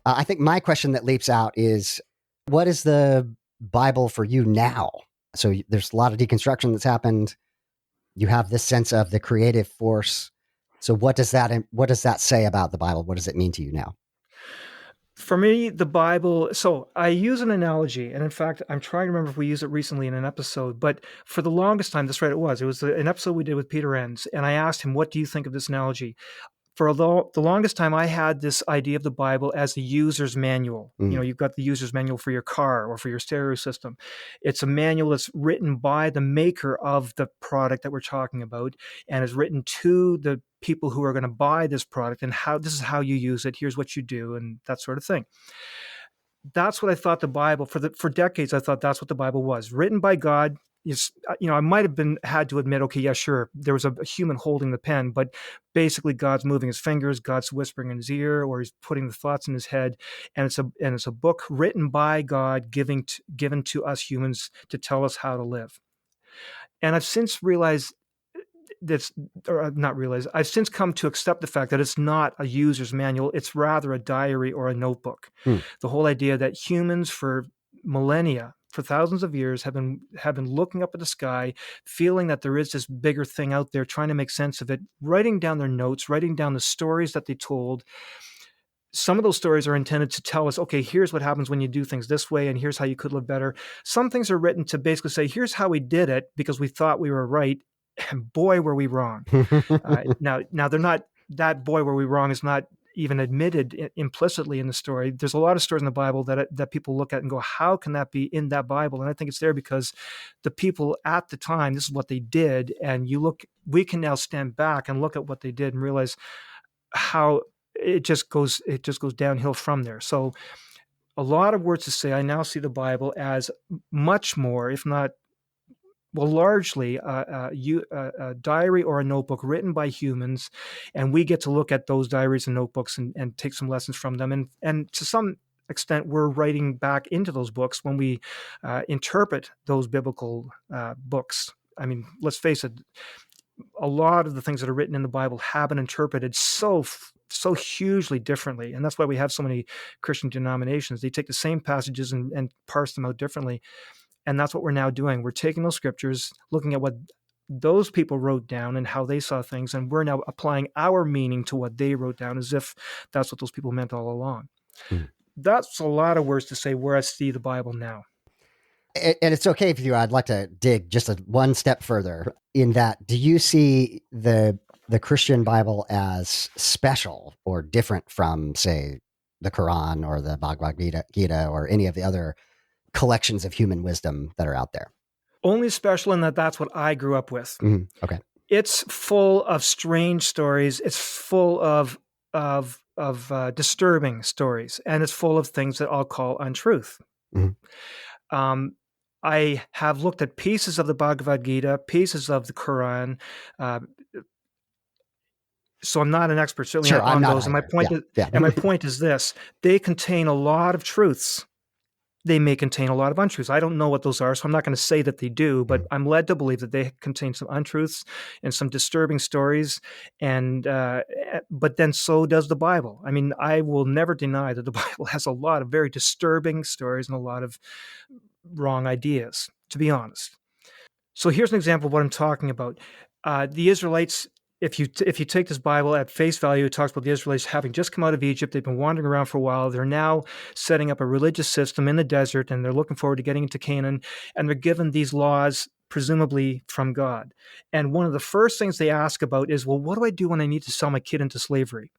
I think my question that leaps out is, what is the Bible for you now? So there's a lot of deconstruction that's happened. You have this sense of the creative force. So what does that say about the Bible? What does it mean to you now? For me, the Bible, so I use an analogy, and in fact, I'm trying to remember if we used it recently in an episode, but for the longest time, that's right, it was. It was an episode we did with Peter Enns, and I asked him, what do you think of this analogy? For the longest time, I had this idea of the Bible as the user's manual. Mm, You've got the user's manual for your car or for your stereo system. It's a manual that's written by the maker of the product that we're talking about, and is written to the people who are going to buy this product, and how this is how you use it. Here's what you do, and that sort of thing. That's what I thought the Bible, for decades, I thought that's what the Bible was. Written by God. Is, I might have had to admit, okay, yeah, sure, there was a human holding the pen, but basically God's moving his fingers, God's whispering in his ear, or he's putting the thoughts in his head, and it's a book written by God, given to us humans to tell us how to live. And I've since realized that's or not realized. I've since come to accept the fact that it's not a user's manual. It's rather a diary or a notebook. Hmm. The whole idea that humans for millennia, for thousands of years, have been looking up at the sky, feeling that there is this bigger thing out there, trying to make sense of it, writing down their notes, writing down the stories that they told. Some of those stories are intended to tell us, okay, here's what happens when you do things this way, and here's how you could live better. Some things are written to basically say, here's how we did it because we thought we were right, and boy, were we wrong. Now they're not, that boy, were we wrong is not even admitted implicitly in the story. There's a lot of stories in the Bible that people look at and go, how can that be in that Bible? And I think it's there because the people at the time, this is what they did. And we can now stand back and look at what they did and realize how it just goes downhill from there. So a lot of words to say, I now see the Bible as much more, if not, well, largely a diary or a notebook written by humans, and we get to look at those diaries and notebooks and take some lessons from them. And to some extent, we're writing back into those books when we interpret those biblical books. I mean, let's face it, a lot of the things that are written in the Bible have been interpreted so hugely differently, and that's why we have so many Christian denominations. They take the same passages and parse them out differently. And that's what we're now doing. We're taking those scriptures, looking at what those people wrote down and how they saw things, and we're now applying our meaning to what they wrote down as if that's what those people meant all along. Mm. That's a lot of words to say where I see the Bible now. And it's okay if you, I'd like to dig just one step further in that. Do you see the Christian Bible as special or different from, say, the Quran or the Bhagavad Gita or any of the other collections of human wisdom that are out there? Only special in that that's what I grew up with. Mm-hmm. Okay. It's full of strange stories. It's full of disturbing stories, and it's full of things that I'll call untruth. Mm-hmm. I have looked at pieces of the Bhagavad Gita, pieces of the Quran. So I'm not an expert, certainly sure, on those. Either. And my point is this: they contain a lot of truths. They may contain a lot of untruths. I don't know what those are, so I'm not going to say that they do, but I'm led to believe that they contain some untruths and some disturbing stories. And but then so does the Bible. I mean, I will never deny that the Bible has a lot of very disturbing stories and a lot of wrong ideas, to be honest. So here's an example of what I'm talking about. The Israelites, if you take this Bible at face value, it talks about the Israelites having just come out of Egypt. They've been wandering around for a while. They're now setting up a religious system in the desert, and they're looking forward to getting into Canaan. And they're given these laws, presumably from God. And one of the first things they ask about is, well, what do I do when I need to sell my kid into slavery?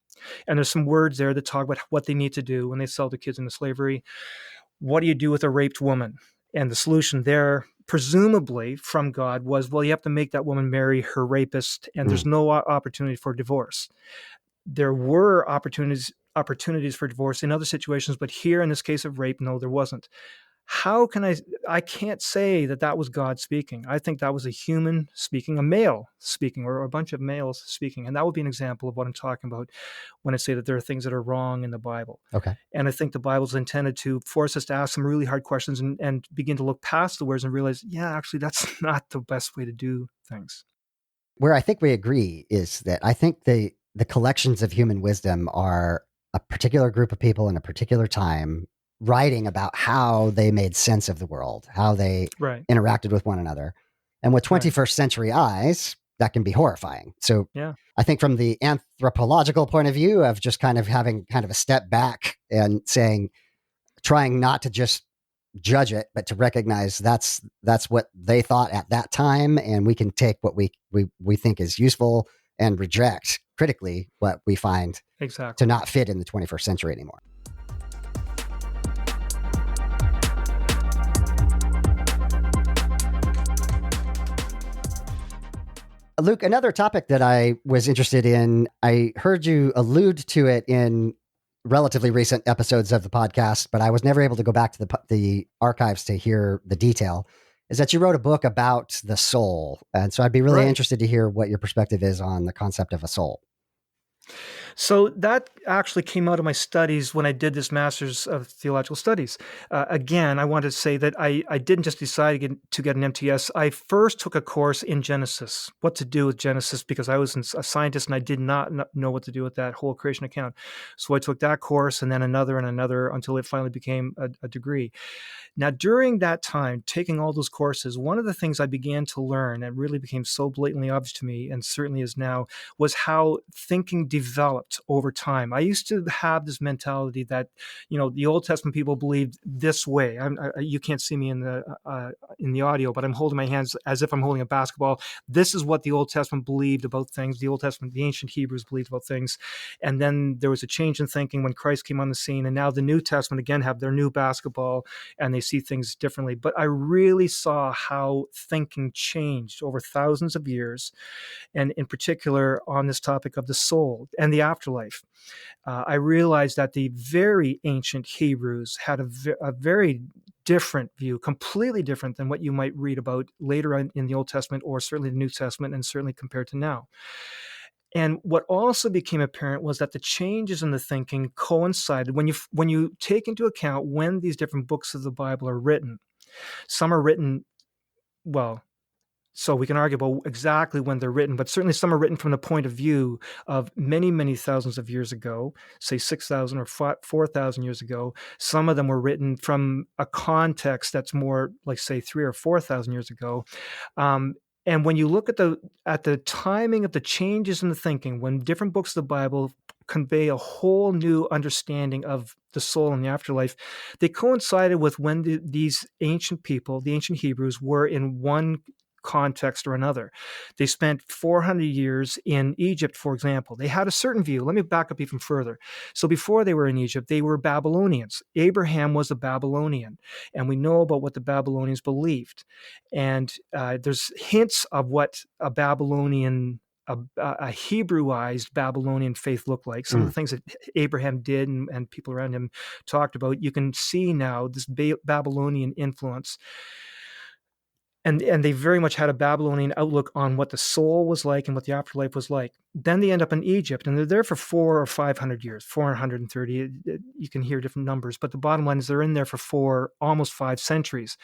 And there's some words there that talk about what they need to do when they sell the kids into slavery. What do you do with a raped woman? And the solution there, presumably from God, was, well, you have to make that woman marry her rapist, and there's no opportunity for divorce. There were opportunities for divorce in other situations, but here in this case of rape, no, there wasn't. How can I can't say that was God speaking. I think that was a human speaking, a male speaking, or a bunch of males speaking. And that would be an example of what I'm talking about when I say that there are things that are wrong in the Bible. Okay. And I think the Bible's intended to force us to ask some really hard questions and begin to look past the words and realize, yeah, actually, that's not the best way to do things. Where I think we agree is that I think the collections of human wisdom are a particular group of people in a particular time writing about how they made sense of the world, how they interacted with one another. And with 21st century eyes, that can be horrifying. So I think from the anthropological point of view of just kind of having kind of a step back and trying not to just judge it, but to recognize that's what they thought at that time. And we can take what we think is useful and reject critically what we find to not fit in the 21st century anymore. Luke, another topic that I was interested in, I heard you allude to it in relatively recent episodes of the podcast, but I was never able to go back to the archives to hear the detail, is that you wrote a book about the soul. And so I'd be really Right. interested to hear what your perspective is on the concept of a soul. So that actually came out of my studies when I did this Master's of Theological Studies. Again, I wanted to say that I didn't just decide to get an MTS. I first took a course in Genesis, what to do with Genesis, because I was a scientist and I did not know what to do with that whole creation account. So I took that course and then another and another until it finally became a degree. Now, during that time, taking all those courses, one of the things I began to learn and really became so blatantly obvious to me, and certainly is now, was how thinking developed over time. I used to have this mentality that, the Old Testament people believed this way. You can't see me in the audio, but I'm holding my hands as if I'm holding a basketball. This is what the Old Testament believed about things. The Old Testament, the ancient Hebrews believed about things. And then there was a change in thinking when Christ came on the scene. And now the New Testament again have their new basketball and they see things differently. But I really saw how thinking changed over thousands of years, and in particular on this topic of the soul and the afterlife. I realized that the very ancient Hebrews had a very different view, completely different than what you might read about later on in the Old Testament, or certainly the New Testament, and certainly compared to now. And what also became apparent was that the changes in the thinking coincided when you take into account when these different books of the Bible are written. Some are written, well, so we can argue about exactly when they're written, but certainly some are written from the point of view of many, many thousands of years ago, say 6,000 or 4,000 years ago. Some of them were written from a context that's more like, say, 3,000 or 4,000 years ago. Um, and when you look at the timing of the changes in the thinking, when different books of the Bible convey a whole new understanding of the soul and the afterlife, they coincided with when these ancient people, the ancient Hebrews, were in one context or another. They spent 400 years in Egypt, for example. They had a certain view. Let me back up even further. So before they were in Egypt, they were Babylonians. Abraham was a Babylonian, and we know about what the Babylonians believed. And there's hints of what a Babylonian, a Hebrewized Babylonian faith looked like. Some of the Mm. things that Abraham did and people around him talked about. You can see now this Babylonian influence. And they very much had a Babylonian outlook on what the soul was like and what the afterlife was like. Then they end up in Egypt, and they're there for 400 or 500 years, 430. You can hear different numbers, but the bottom line is they're in there for almost 5 centuries.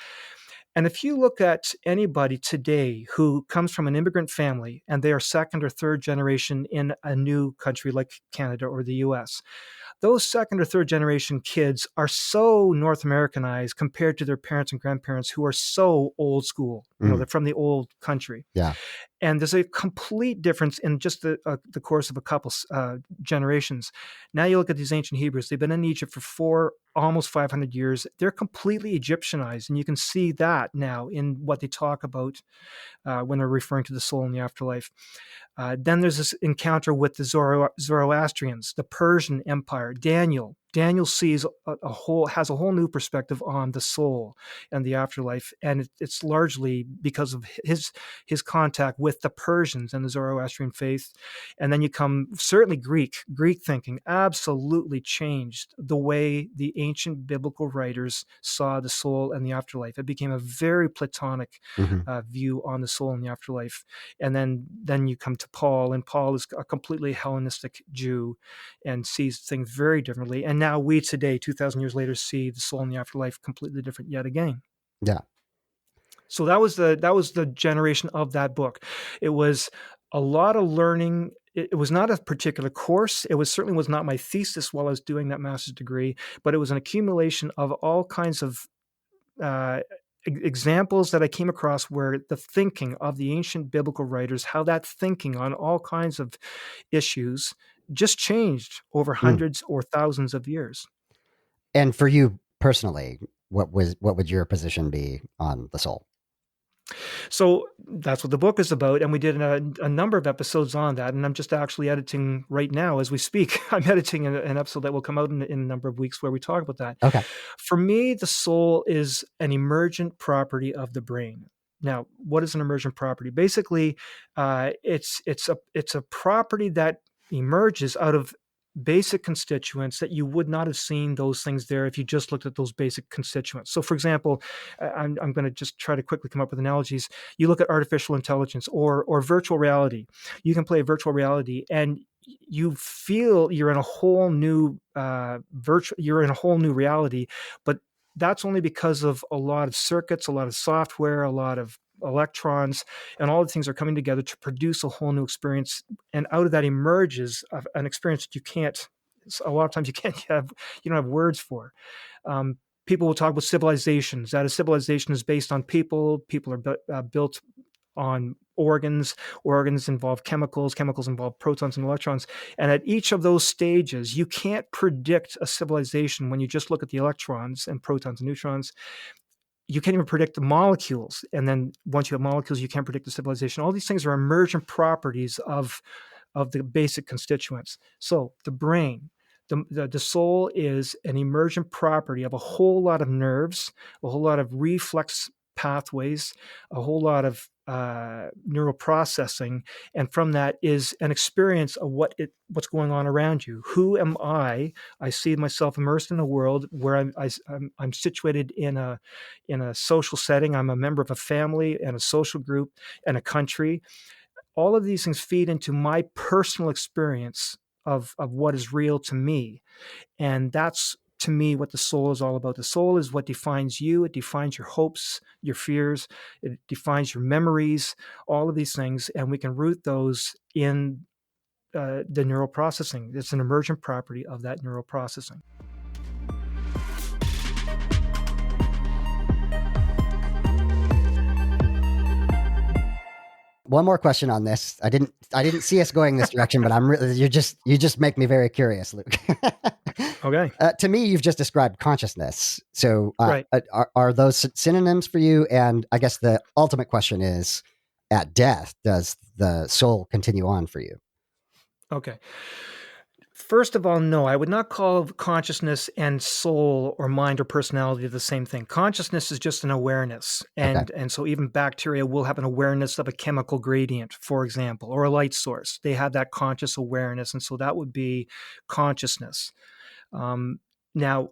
And if you look at anybody today who comes from an immigrant family and they are second or third generation in a new country like Canada or the US, those second or third generation kids are so North Americanized compared to their parents and grandparents who are so old school. Mm. They're from the old country. Yeah. And there's a complete difference in just the course of a couple generations. Now you look at these ancient Hebrews, they've been in Egypt for almost 500 years. They're completely Egyptianized. And you can see that now in what they talk about when they're referring to the soul and the afterlife. Then there's this encounter with the Zoroastrians, the Persian Empire. Daniel sees has a whole new perspective on the soul and the afterlife, and it's largely because of his contact with the Persians and the Zoroastrian faith. And then you come certainly Greek thinking absolutely changed the way the ancient biblical writers saw the soul and the afterlife. It became a very Platonic Hmm. view on the soul and the afterlife. And then you come to Paul, and Paul is a completely Hellenistic Jew and sees things very differently. And now we today, 2,000 years later, see the soul and the afterlife completely different yet again. Yeah. So that was the generation of that book. It was a lot of learning. It was not a particular course. It certainly was not my thesis while I was doing that master's degree, but it was an accumulation of all kinds of uh, examples that I came across where the thinking of the ancient biblical writers, how that thinking on all kinds of issues just changed over Mm. hundreds or thousands of years. And for you personally, what would your position be on the soul? So that's what the book is about. And we did a number of episodes on that. And I'm just actually editing right now as we speak. I'm editing an episode that will come out in a number of weeks where we talk about that. Okay. For me, the soul is an emergent property of the brain. Now, what is an emergent property? Basically, it's a property that emerges out of basic constituents that you would not have seen those things there if you just looked at those basic constituents. So, for example, I'm going to just try to quickly come up with analogies. You look at artificial intelligence or virtual reality. You can play virtual reality, and you feel you're in a whole new you're in a whole new reality, but that's only because of a lot of circuits, a lot of software, a lot of electrons, and all the things are coming together to produce a whole new experience. And out of that emerges an experience that you can't, a lot of times you can't have, you don't have words for. um, People will talk about civilizations, that a civilization is based on people are built on organs. Organs involve chemicals. Chemicals involve protons and electrons. And at each of those stages, you can't predict a civilization when you just look at the electrons and protons and neutrons. You can't even predict the molecules. And then once you have molecules, you can't predict the civilization. All these things are emergent properties of the basic constituents. So the brain, the soul is an emergent property of a whole lot of nerves, a whole lot of reflex pathways, a whole lot of neural processing, and from that is an experience of what's going on around you. Who am I? I see myself immersed in a world where I'm situated in a social setting. I'm a member of a family and a social group and a country. All of these things feed into my personal experience of what is real to me. And that's, to me, what the soul is all about. The soul is what defines you. It defines your hopes, your fears. It defines your memories, all of these things. And we can root those in the neural processing. It's an emergent property of that neural processing. One more question on this. I didn't see us going this direction, but you just make me very curious, Luke. Okay. To me, you've just described consciousness. So Right. Are those synonyms for you? And I guess the ultimate question is, at death, does the soul continue on for you? Okay. First of all, no, I would not call consciousness and soul or mind or personality the same thing. Consciousness is just an awareness. Okay. And so even bacteria will have an awareness of a chemical gradient, for example, or a light source. They have that conscious awareness. And so that would be consciousness. Now,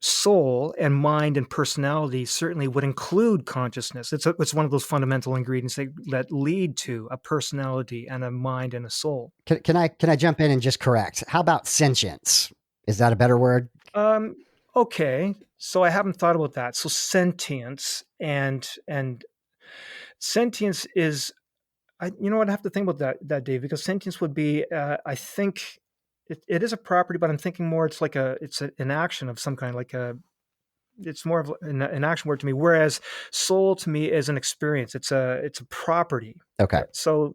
soul and mind and personality certainly would include consciousness. It's one of those fundamental ingredients that lead to a personality and a mind and a soul. Can I jump in and just correct? How about sentience? Is that a better word? Okay, so I haven't thought about that. So sentience and sentience is, you know what, I have to think about that, Dave, because sentience would be, I think it is a property, but I'm thinking more it's like an action of some kind, it's more of an action word to me. Whereas soul to me is an experience. It's a property. Okay. So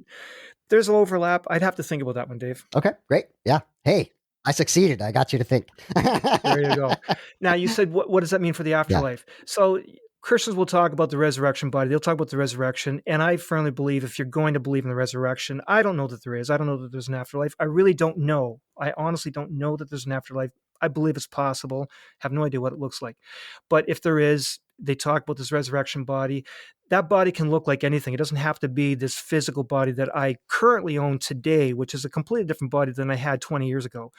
there's an overlap. I'd have to think about that one, Dave. Okay, great. Yeah. Hey, I succeeded. I got you to think. There you go. Now, you said, what does that mean for the afterlife? So Christians will talk about the resurrection body. They'll talk about the resurrection. And I firmly believe, if you're going to believe in the resurrection, I don't know that there is. I don't know that there's an afterlife. I really don't know. I honestly don't know that there's an afterlife. I believe it's possible. Have no idea what it looks like. But if there is, they talk about this resurrection body. That body can look like anything. It doesn't have to be this physical body that I currently own today, which is a completely different body than I had 20 years ago,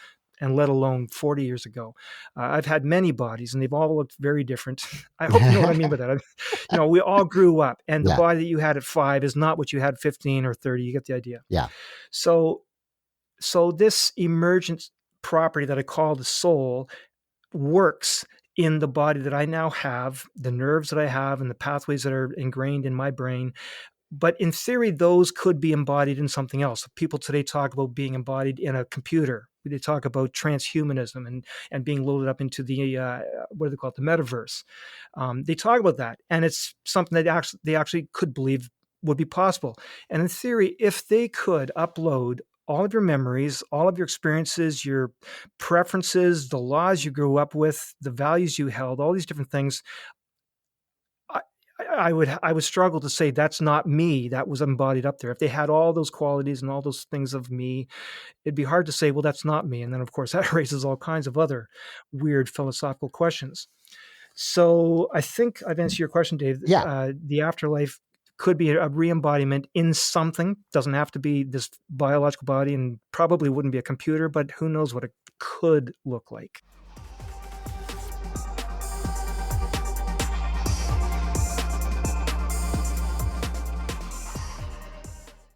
and let alone 40 years ago. I've had many bodies, and they've all looked very different. I hope you know what I mean by that. We all grew up, and the Yeah. body that you had at 5 is not what you had at 15 or 30. You get the idea. Yeah. So this emergent property that I call the soul works in the body that I now have, the nerves that I have, and the pathways that are ingrained in my brain. But in theory, those could be embodied in something else. People today talk about being embodied in a computer. They talk about transhumanism and being loaded up into the what do they call it, the metaverse. They talk about that, and it's something that they actually could believe would be possible. And in theory, if they could upload all of your memories, all of your experiences, your preferences, the laws you grew up with, the values you held, all these different things, I would struggle to say that's not me. That was embodied up there. If they had all those qualities and all those things of me, it'd be hard to say, well, that's not me. And then, of course, that raises all kinds of other weird philosophical questions. So I think I've answered your question, Dave. Yeah. The afterlife could be a re-embodiment in something. Doesn't have to be this biological body, and probably wouldn't be a computer, but who knows what it could look like.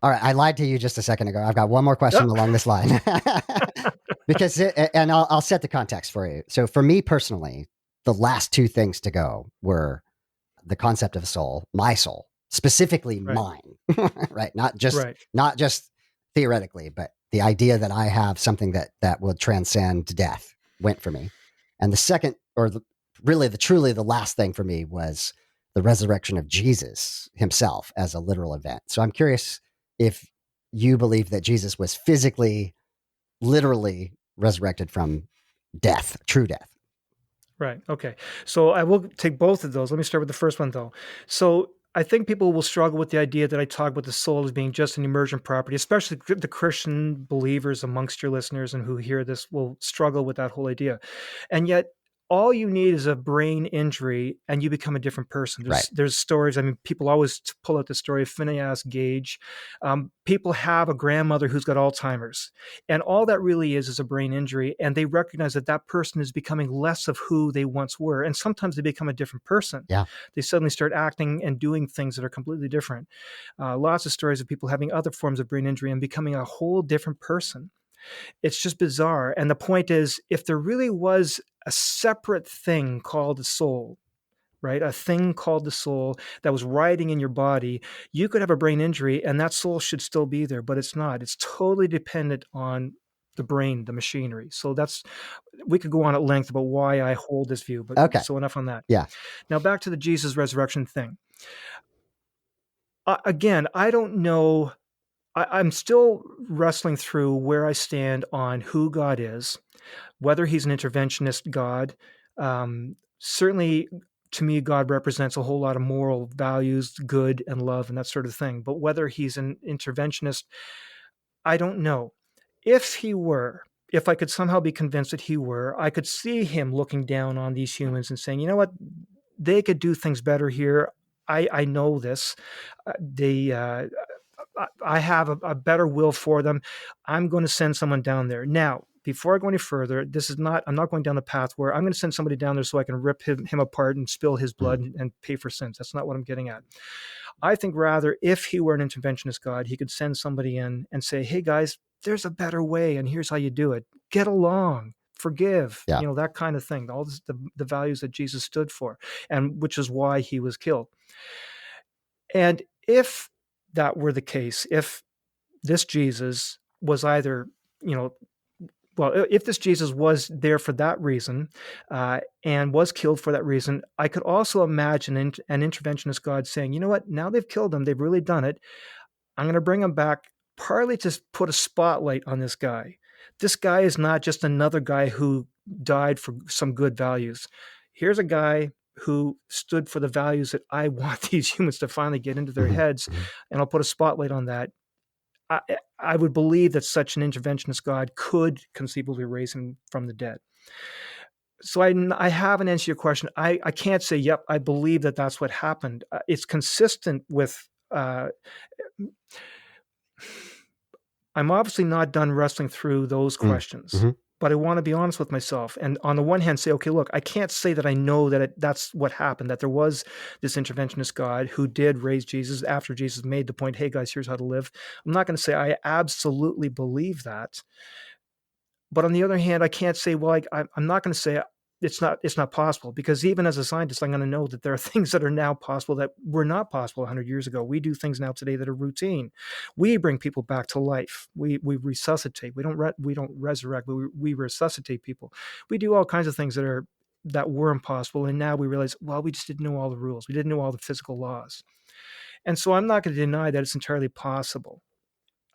All right, I lied to you just a second ago. I've got one more question along this line. And I'll set the context for you. So for me personally, the last two things to go were the concept of soul, my soul, specifically mine, right? Not just theoretically, but the idea that I have something that will transcend death went for me. And the second, or truly the last thing for me was the resurrection of Jesus himself as a literal event. So I'm curious if you believe that Jesus was physically, literally resurrected from death, true death. Right. Okay. So I will take both of those. Let me start with the first one, though. So I think people will struggle with the idea that I talk about the soul as being just an emergent property, especially the Christian believers amongst your listeners and who hear this will struggle with that whole idea. And yet, all you need is a brain injury and you become a different person. There's stories. I mean, people always pull out the story of Phineas Gage. People have a grandmother who's got Alzheimer's, and all that really is a brain injury. And they recognize that that person is becoming less of who they once were. And sometimes they become a different person. Yeah. They suddenly start acting and doing things that are completely different. Lots of stories of people having other forms of brain injury and becoming a whole different person. It's just bizarre. And the point is, if there really was a separate thing called the soul, right? A thing called the soul that was riding in your body, you could have a brain injury and that soul should still be there, but it's not. It's totally dependent on the brain, the machinery. So we could go on at length about why I hold this view, but okay. So enough on that. Yeah. Now back to the Jesus resurrection thing. Again, I don't know. I'm still wrestling through where I stand on who God is, whether he's an interventionist God. Certainly, to me, God represents a whole lot of moral values, good and love, and that sort of thing. But whether he's an interventionist, I don't know. If I could somehow be convinced that he were, I could see him looking down on these humans and saying, you know what, they could do things better here. I know this. I have a better will for them. I'm going to send someone down there. Now, before I go any further, I'm not going down the path where I'm going to send somebody down there so I can rip him apart and spill his blood and pay for sins. That's not what I'm getting at. I think rather, if he were an interventionist God, he could send somebody in and say, hey guys, there's a better way and here's how you do it. Get along. Forgive, that kind of thing, all this, the values that Jesus stood for, and which is why he was killed. And if that were the case, if this Jesus was either, if this Jesus was there for that reason and was killed for that reason, I could also imagine an interventionist God saying, you know what, now they've killed him, they've really done it. I'm going to bring him back partly to put a spotlight on this guy. This guy is not just another guy who died for some good values. Here's a guy who stood for the values that I want these humans to finally get into their heads, and I'll put a spotlight on that. I would believe that such an interventionist God could conceivably raise him from the dead. So I haven't answered your question. I can't say, yep, I believe that that's what happened. It's consistent with... I'm obviously not done wrestling through those questions, but I want to be honest with myself. And on the one hand, say, okay, look, I can't say that I know that that's what happened, that there was this interventionist God who did raise Jesus after Jesus made the point, hey guys, here's how to live. I'm not going to say I absolutely believe that. But on the other hand, I can't say, well, I'm not going to say it's not possible, because even as a scientist, I'm going to know that there are things that are now possible that were not possible 100 years ago. We do things now today that are routine. We bring people back to life. We resuscitate. We don't resurrect, but we resuscitate people. We do all kinds of things that were impossible, and now we realize, well, we just didn't know all the rules. We didn't know all the physical laws. And so I'm not going to deny that it's entirely possible.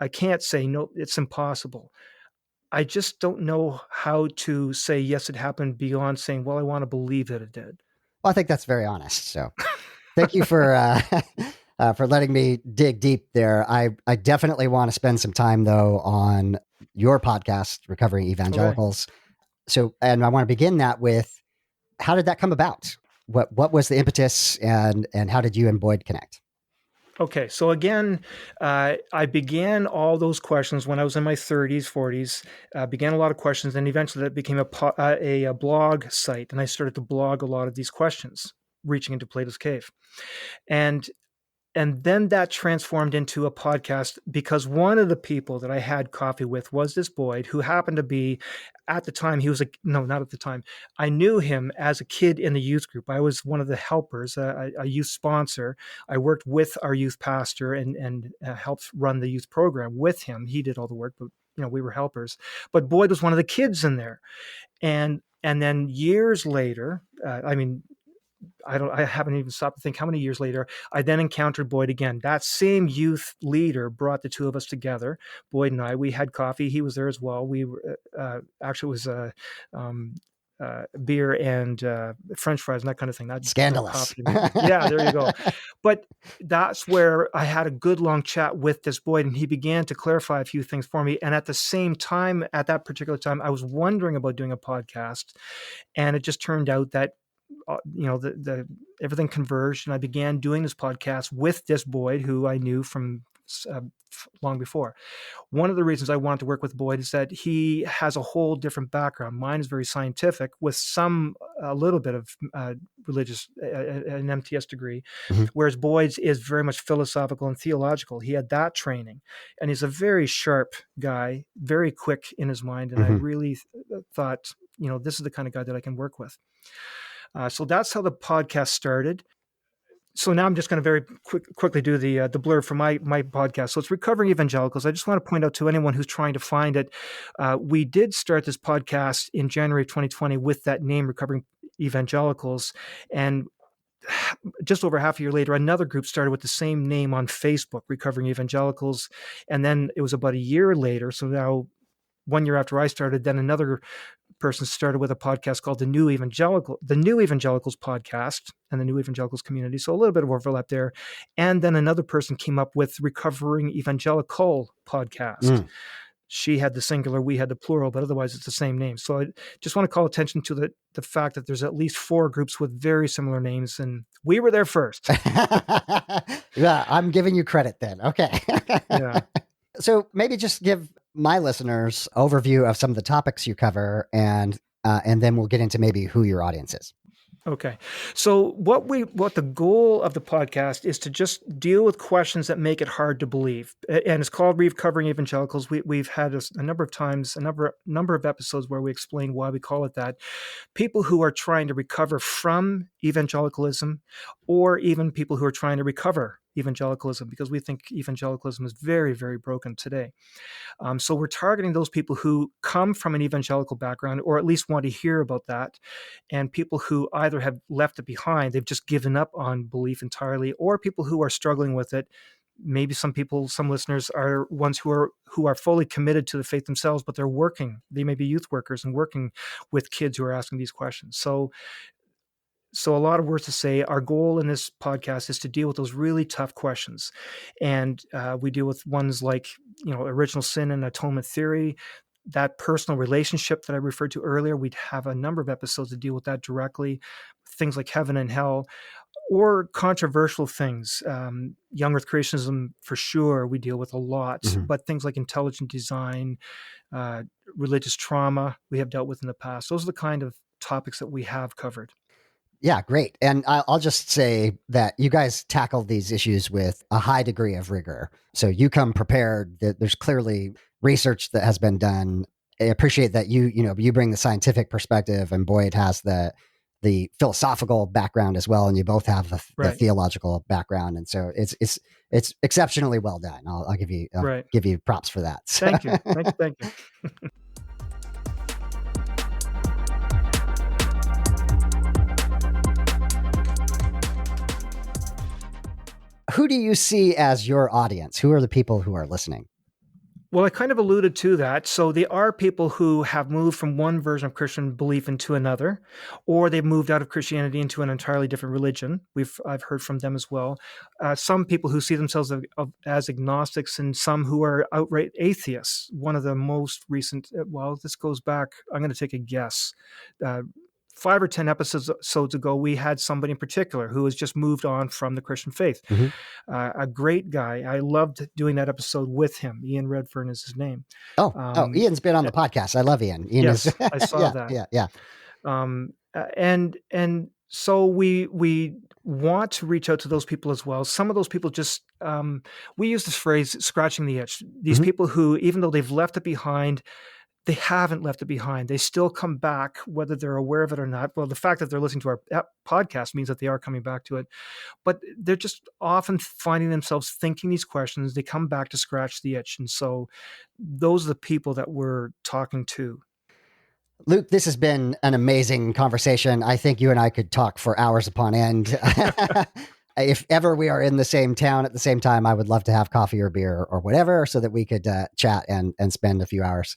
I can't say, no, it's impossible. I just don't know how to say, yes, it happened, beyond saying, well, I want to believe that it did. Well, I think that's very honest. So thank you for letting me dig deep there. I definitely want to spend some time, though, on your podcast, Recovering Evangelicals. Okay. So, and I want to begin that with, how did that come about? What was the impetus, and how did you and Boyd connect? Okay, so again, I began all those questions when I was in my 30s, 40s. Began a lot of questions, and eventually that became a blog site, and I started to blog a lot of these questions, reaching into Plato's Cave, and then that transformed into a podcast because one of the people that I had coffee with was this Boyd, who happened to be, at the time, he was a, no, not at the time. I knew him as a kid in the youth group. I was one of the helpers, a youth sponsor. I worked with our youth pastor and helped run the youth program with him. He did all the work, but we were helpers. But Boyd was one of the kids in there, and then years later, I haven't even stopped to think how many years later, I then encountered Boyd again. That same youth leader brought the two of us together. Boyd and I, we had coffee. He was there as well. We were, actually, it was um, beer and French fries and that kind of thing. Not Scandalous. coffee. Yeah, there you go. But that's where I had a good long chat with this Boyd, and he began to clarify a few things for me. And at the same time, at that particular time, I was wondering about doing a podcast, and it just turned out that the everything converged, and I began doing this podcast with this Boyd, who I knew from long before. One of the reasons I wanted to work with Boyd is that he has a whole different background. Mine is very scientific, with a little bit of religious, an MTS degree, Mhm. whereas Boyd's is very much philosophical and theological. He had that training, and he's a very sharp guy, very quick in his mind, and I Mhm. really thought, this is the kind of guy that I can work with. So that's how the podcast started. So now I'm just going to very quickly do the blurb for my podcast. So it's Recovering Evangelicals. I just want to point out to anyone who's trying to find it, we did start this podcast in January of 2020 with that name, Recovering Evangelicals, and just over half a year later, another group started with the same name on Facebook, Recovering Evangelicals, and then it was about a year later. So now, 1 year after I started, then another person started with a podcast called the New Evangelicals podcast and the New Evangelicals community. So a little bit of overlap there. And then another person came up with Recovering Evangelical podcast. Mm. She had the singular, we had the plural, but otherwise it's the same name. So I just want to call attention to the fact that there's at least 4 groups with very similar names, and we were there first. Yeah, I'm giving you credit then. Okay. Yeah. So maybe just give my listeners overview of some of the topics you cover, and then we'll get into maybe who your audience is. Okay. So what the goal of the podcast is to just deal with questions that make it hard to believe. And it's called Recovering Evangelicals. We've had a number of times, a number of episodes where we explain why we call it that. People who are trying to recover from evangelicalism, or even people who are trying to recover evangelicalism, because we think evangelicalism is very, very broken today. So we're targeting those people who come from an evangelical background, or at least want to hear about that, and people who either have left it behind, they've just given up on belief entirely, or people who are struggling with it. Maybe some listeners are ones who are fully committed to the faith themselves, but they're working. They may be youth workers and working with kids who are asking these questions. So a lot of words to say. Our goal in this podcast is to deal with those really tough questions, and we deal with ones like original sin and atonement theory, that personal relationship that I referred to earlier. We'd have a number of episodes to deal with that directly. Things like heaven and hell, or controversial things. Young Earth creationism, for sure, we deal with a lot, Mhm. but things like intelligent design, uh, religious trauma, we have dealt with in the past. Those are the kind of topics that we have covered. Yeah, great. And I'll just say that you guys tackle these issues with a high degree of rigor. So you come prepared. There's clearly research that has been done. I appreciate that you bring the scientific perspective, and Boyd has the philosophical background as well, and you both have the Right. theological background, and so it's exceptionally well done. I'll Right. give you props for that. Thank you. Thank you. Who do you see as your audience? Who are the people who are listening? Well, I kind of alluded to that. So they are people who have moved from one version of Christian belief into another, or they've moved out of Christianity into an entirely different religion. I've heard from them as well. Some people who see themselves as agnostics, and some who are outright atheists. One of the most recent, well, this goes back, I'm going to take a guess, 5 or 10 episodes ago, we had somebody in particular who has just moved on from the Christian faith. Mhm. A great guy. I loved doing that episode with him. Ian Redfern is his name. Ian's been on the podcast. I love Ian. Ian is, Yes, I saw that. yeah. And so we want to reach out to those people as well. Some of those people just we use this phrase "scratching the itch." These Mhm. people who, even though they've left it behind, they haven't left it behind. They still come back, whether they're aware of it or not. Well, the fact that they're listening to our podcast means that they are coming back to it. But they're just often finding themselves thinking these questions. They come back to scratch the itch, and so those are the people that we're talking to. Luke, this has been an amazing conversation. I think you and I could talk for hours upon end. If ever we are in the same town at the same time, I would love to have coffee or beer or whatever so that we could chat and spend a few hours.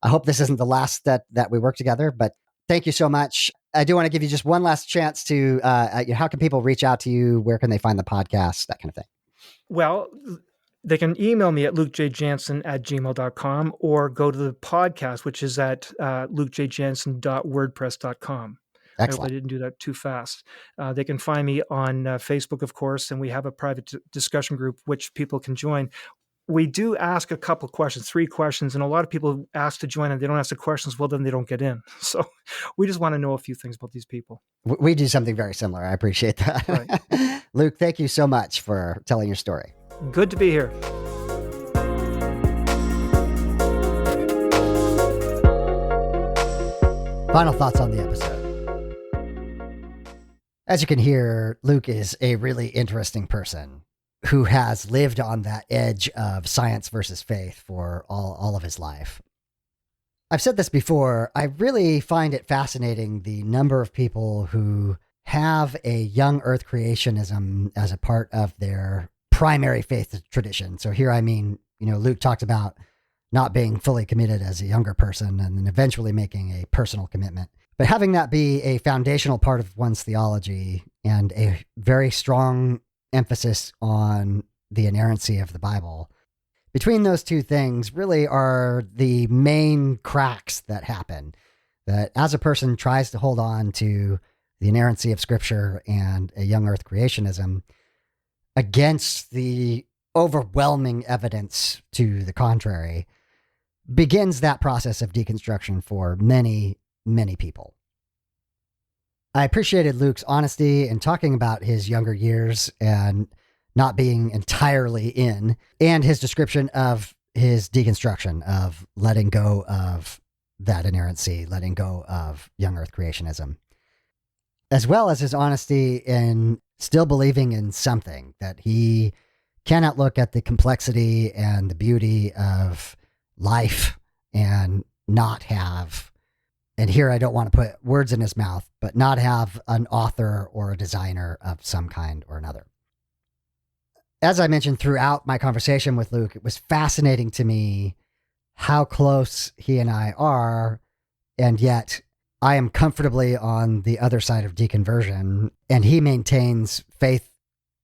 I hope this isn't the last that we work together, but thank you so much. I do want to give you just one last chance to, how can people reach out to you? Where can they find the podcast? That kind of thing. Well, they can email me at lukejjansen@gmail.com or go to the podcast, which is at lukejjansen.wordpress.com. Excellent. I hope I didn't do that too fast. They can find me on Facebook, of course, and we have a private discussion group which people can join. We do ask a couple questions, 3 questions, and a lot of people ask to join and they don't ask the questions. Well, then they don't get in. So we just want to know a few things about these people. We do something very similar. I appreciate that. Right. Luke, thank you so much for telling your story. Good to be here. Final thoughts on the episode. As you can hear, Luke is a really interesting person who has lived on that edge of science versus faith for all of his life. I've said this before, I really find it fascinating the number of people who have a young earth creationism as a part of their primary faith tradition. So here I mean, Luke talked about not being fully committed as a younger person and then eventually making a personal commitment. But having that be a foundational part of one's theology and a very strong emphasis on the inerrancy of the Bible, between those two things really are the main cracks that happen. That as a person tries to hold on to the inerrancy of Scripture and a young earth creationism against the overwhelming evidence to the contrary, begins that process of deconstruction for many, many people. I appreciated Luke's honesty in talking about his younger years and not being entirely in, and his description of his deconstruction of letting go of that inerrancy, letting go of young earth creationism, as well as his honesty in still believing in something, that he cannot look at the complexity and the beauty of life and not have, and here I don't want to put words in his mouth, but not have an author or a designer of some kind or another. As I mentioned throughout my conversation with Luke, it was fascinating to me how close he and I are, and yet I am comfortably on the other side of deconversion, and he maintains faith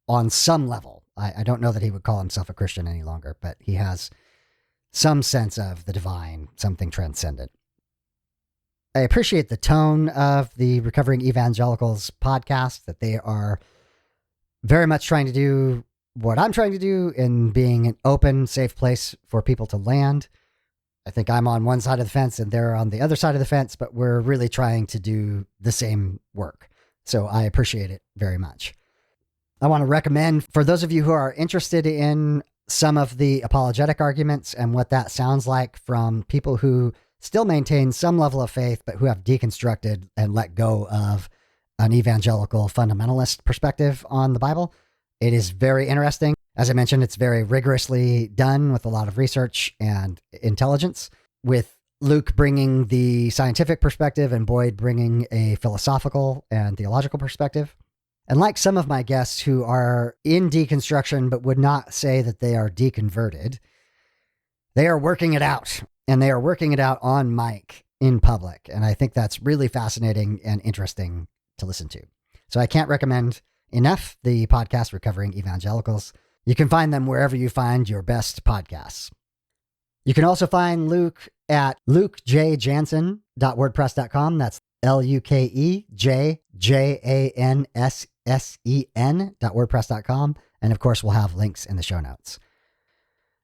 on some level. I don't know that he would call himself a Christian any longer, but he has some sense of the divine, something transcendent. I appreciate the tone of the Recovering Evangelicals podcast, that they are very much trying to do what I'm trying to do in being an open, safe place for people to land. I think I'm on one side of the fence and they're on the other side of the fence, but we're really trying to do the same work. So I appreciate it very much. I want to recommend, for those of you who are interested in some of the apologetic arguments and what that sounds like from people who still maintain some level of faith, but who have deconstructed and let go of an evangelical fundamentalist perspective on the Bible. It is very interesting. As I mentioned, it's very rigorously done with a lot of research and intelligence, with Luke bringing the scientific perspective and Boyd bringing a philosophical and theological perspective. And like some of my guests who are in deconstruction but would not say that they are deconverted, they are working it out, and they are working it out on mic in public. And I think that's really fascinating and interesting to listen to. So I can't recommend enough the podcast Recovering Evangelicals. You can find them wherever you find your best podcasts. You can also find Luke at Luke J. Janssen lukejjanssen.wordpress.com. That's lukejjanssen.wordpress.com. And of course, we'll have links in the show notes.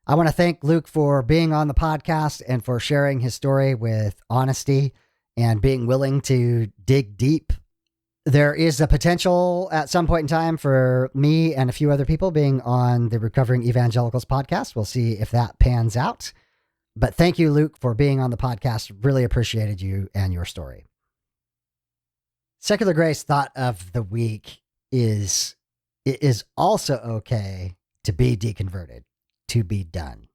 I want to thank Luke for being on the podcast and for sharing his story with honesty and being willing to dig deep. There is a potential at some point in time for me and a few other people being on the Recovering Evangelicals podcast. We'll see if that pans out. But thank you, Luke, for being on the podcast. Really appreciated you and your story. Secular Grace thought of the week is, it is also okay to be deconverted, to be done.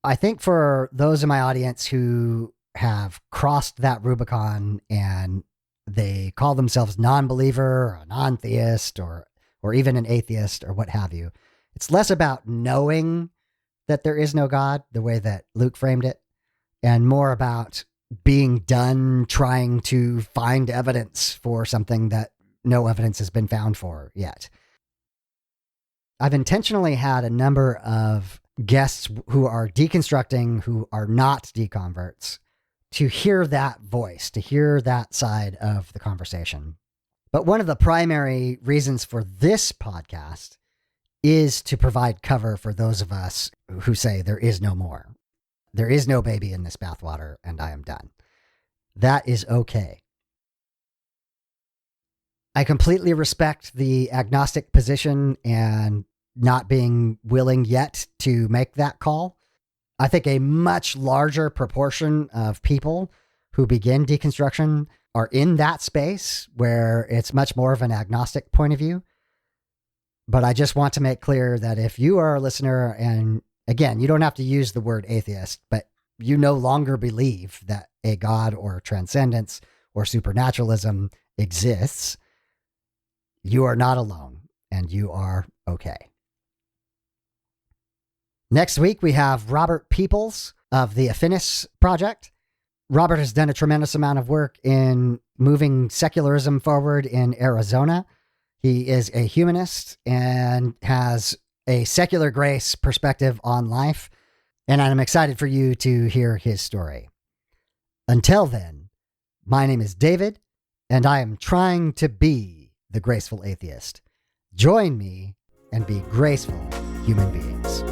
I think for those in my audience who have crossed that Rubicon and they call themselves non-believer or a non-theist or even an atheist or what have you, it's less about knowing that there is no God, the way that Luke framed it, and more about being done trying to find evidence for something that no evidence has been found for yet. I've intentionally had a number of guests who are deconstructing, who are not deconverts, to hear that voice, to hear that side of the conversation. But one of the primary reasons for this podcast is to provide cover for those of us who say there is no more. There is no baby in this bathwater, and I am done. That is okay. I completely respect the agnostic position and not being willing yet to make that call. I think a much larger proportion of people who begin deconstruction are in that space where it's much more of an agnostic point of view. But I just want to make clear that if you are a listener, and again, you don't have to use the word atheist, but you no longer believe that a God or transcendence or supernaturalism exists, you are not alone and you are okay. Next week, we have Robert Peoples of the Affinis Project. Robert has done a tremendous amount of work in moving secularism forward in Arizona. He is a humanist and has a secular grace perspective on life, and I'm excited for you to hear his story. Until then, my name is David, and I am trying to be the graceful atheist. Join me and be graceful human beings.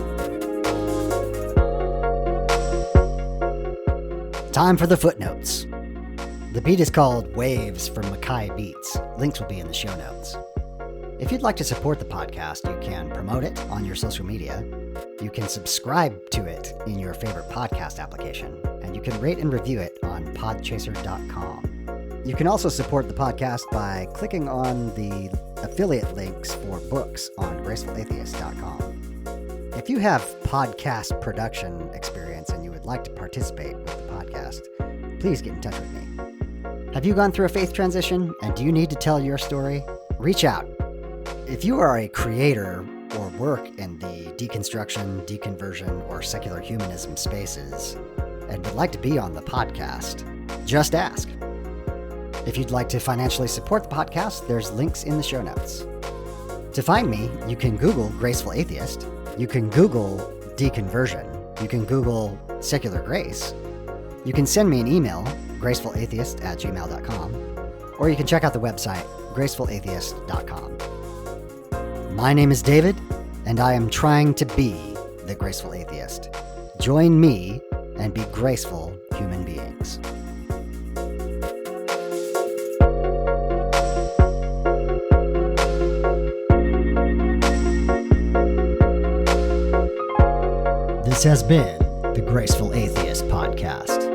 Time for the footnotes. The beat is called Waves from Mackay Beats. Links will be in the show notes. If you'd like to support the podcast, you can promote it on your social media. You can subscribe to it in your favorite podcast application, and you can rate and review it on podchaser.com. You can also support the podcast by clicking on the affiliate links for books on gracefulatheist.com. If you have podcast production experience and you would like to participate with the podcast, please get in touch with me. Have you gone through a faith transition and do you need to tell your story? Reach out. If you are a creator or work in the deconstruction, deconversion, or secular humanism spaces and would like to be on the podcast, just ask. If you'd like to financially support the podcast, there's links in the show notes. To find me, you can Google Graceful Atheist. You can Google deconversion. You can Google secular grace. You can send me an email, gracefulatheist@gmail.com, or you can check out the website, gracefulatheist.com. My name is David, and I am trying to be the graceful atheist. Join me and be graceful human beings. This has been the Graceful Atheist Podcast.